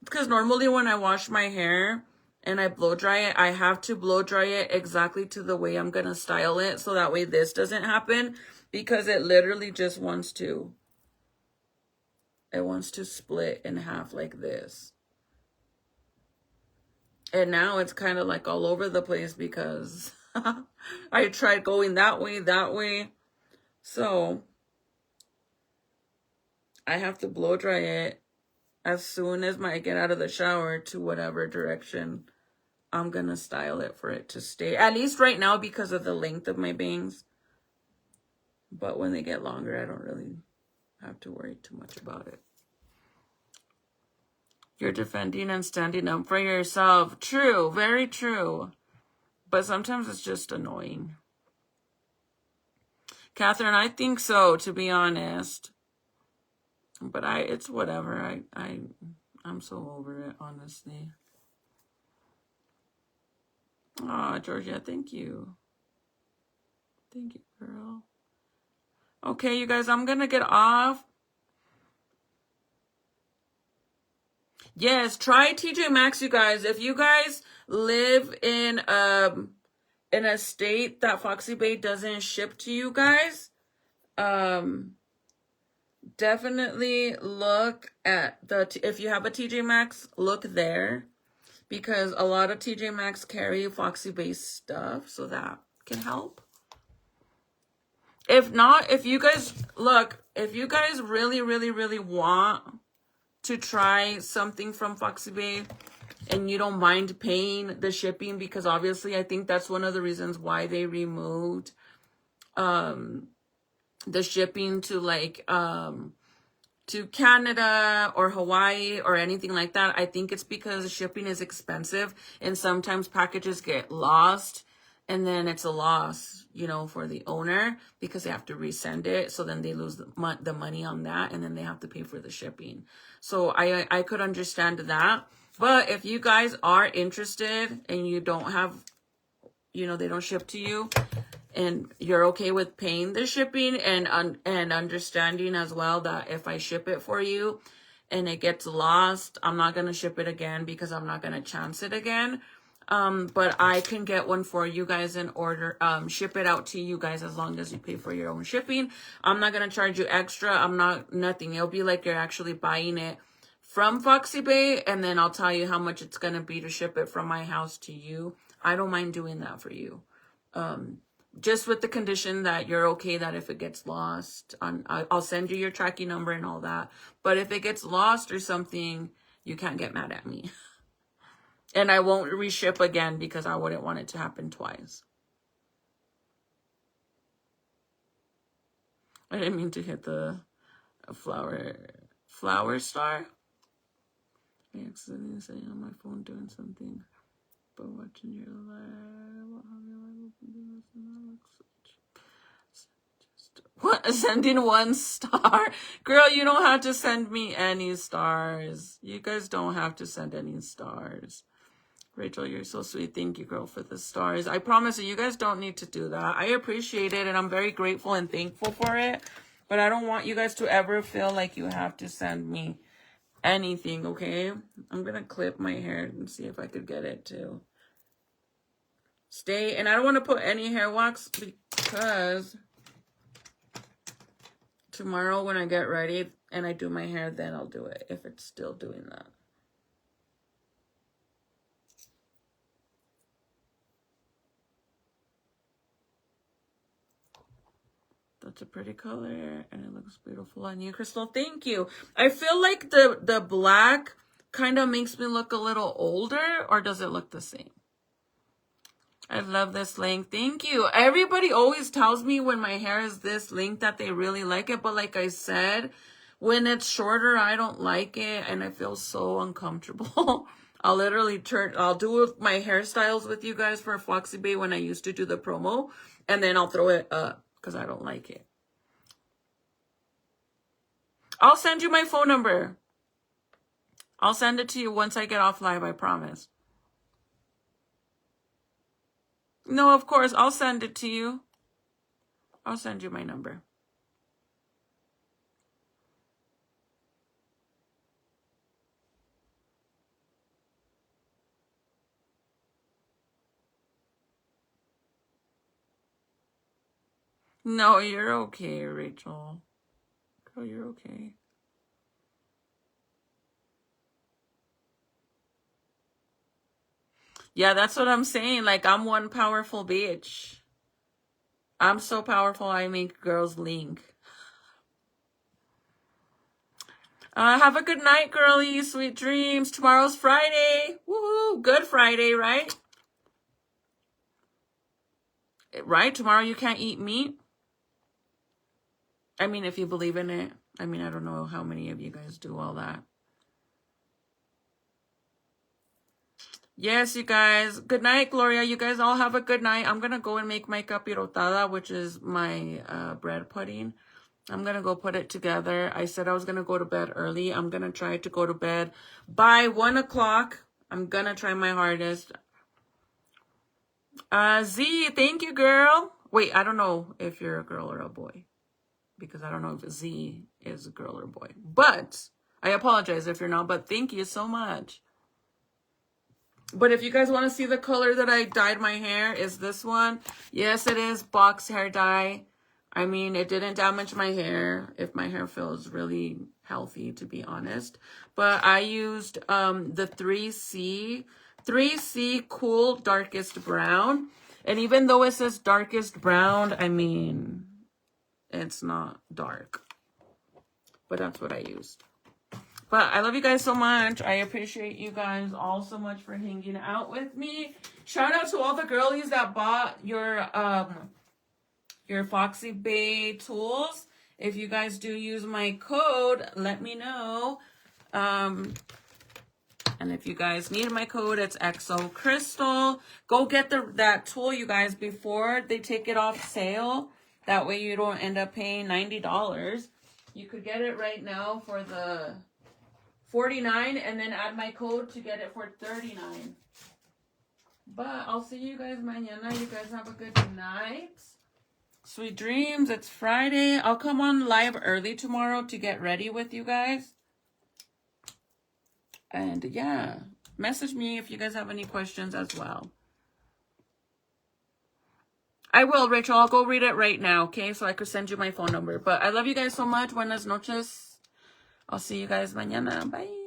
Because normally when I wash my hair and I blow dry it, I have to blow dry it exactly to the way I'm going to style it. So that way this doesn't happen because it literally just wants to split in half like this. And now it's kind of like all over the place because I tried going that way. So I have to blow dry it as soon as I get out of the shower to whatever direction I'm going to style it for it to stay. At least right now because of the length of my bangs. But when they get longer, I don't really have to worry too much about it. You're defending and standing up for yourself. True, very true. But sometimes it's just annoying. Catherine, I think so, to be honest. But it's whatever. I'm so over it, honestly. Oh, Georgia, thank you. Thank you, girl. Okay, you guys, I'm gonna get off. Yes, try TJ Maxx, you guys. If you guys live in a state that Foxy Bay doesn't ship to you guys, definitely look at if you have a TJ Maxx, look there because a lot of TJ Maxx carry Foxy Bay stuff, so that can help. If not, if you guys really, really, really want to try something from Foxy Bay and you don't mind paying the shipping, because obviously I think that's one of the reasons why they removed the shipping to like to Canada or Hawaii or anything like that. I think it's because shipping is expensive and sometimes packages get lost and then it's a loss, you know, for the owner because they have to resend it. So then they lose the money on that and then they have to pay for the shipping. So I could understand that. But if you guys are interested and you don't have, you know, they don't ship to you and you're okay with paying the shipping and understanding as well that if I ship it for you and it gets lost, I'm not going to ship it again because I'm not going to chance it again. But I can get one for you guys and ship it out to you guys as long as you pay for your own shipping. I'm not going to charge you extra. Nothing. It'll be like you're actually buying it from Foxy Bay, and then I'll tell you how much it's going to be to ship it from my house to you. I don't mind doing that for you. Just with the condition that you're okay that if it gets lost, I'll send you your tracking number and all that. But if it gets lost or something, you can't get mad at me. And I won't reship again because I wouldn't want it to happen twice. I didn't mean to hit the flower star. I accidentally saying on my phone doing something, but watching your live, What? Sending 1 star. Girl, you don't have to send me any stars. You guys don't have to send any stars. Rachel, you're so sweet. Thank you, girl, for the stars. I promise you guys don't need to do that. I appreciate it, and I'm very grateful and thankful for it. But I don't want you guys to ever feel like you have to send me anything, okay? I'm going to clip my hair and see if I could get it to stay. And I don't want to put any hair wax because tomorrow when I get ready and I do my hair, then I'll do it if it's still doing that. That's a pretty color and it looks beautiful on you, Crystal. Thank you. I feel like the black kind of makes me look a little older, or does it look the same? I love this length. Thank you. Everybody always tells me when my hair is this length that they really like it. But like I said, when it's shorter, I don't like it. And I feel so uncomfortable. I'll literally I'll do my hairstyles with you guys for Foxy Bay when I used to do the promo. And then I'll throw it up because I don't like it. I'll send you my phone number. I'll send it to you once I get off live, I promise. No, of course, I'll send it to you. I'll send you my number. No, you're okay, Rachel. Girl, you're okay. Yeah, that's what I'm saying. Like, I'm one powerful bitch. I'm so powerful, I make girls link. Have a good night, girlie. Sweet dreams. Tomorrow's Friday. Woohoo. Good Friday, right? Right? Tomorrow you can't eat meat. I mean, if you believe in it. I mean, I don't know how many of you guys do all that. Yes, you guys. Good night, Gloria. You guys all have a good night. I'm going to go and make my capirotada, which is my bread pudding. I'm going to go put it together. I said I was going to go to bed early. I'm going to try to go to bed by 1 o'clock. I'm going to try my hardest. Z, thank you, girl. Wait, I don't know if you're a girl or a boy, because I don't know if Z is a girl or a boy. But I apologize if you're not, but thank you so much. But if you guys want to see the color that I dyed my hair, is this one. Yes, it is box hair dye. I mean, it didn't damage my hair if my hair feels really healthy, to be honest. But I used the 3C Cool Darkest Brown. And even though it says darkest brown, I mean, it's not dark. But that's what I used. But I love you guys so much. I appreciate you guys all so much for hanging out with me. Shout out to all the girlies that bought your Foxy Bay tools. If you guys do use my code, let me know. And if you guys need my code, it's XO Crystal. Go get that tool, you guys, before they take it off sale. That way you don't end up paying $90. You could get it right now for the $49 and then add my code to get it for $39. But I'll see you guys mañana. You guys have a good night. Sweet dreams. It's Friday. I'll come on live early tomorrow to get ready with you guys. And yeah, message me if you guys have any questions as well. I will, Rachel. I'll go read it right now, okay? So I could send you my phone number. But I love you guys so much. Buenas noches. I'll see you guys mañana. Bye.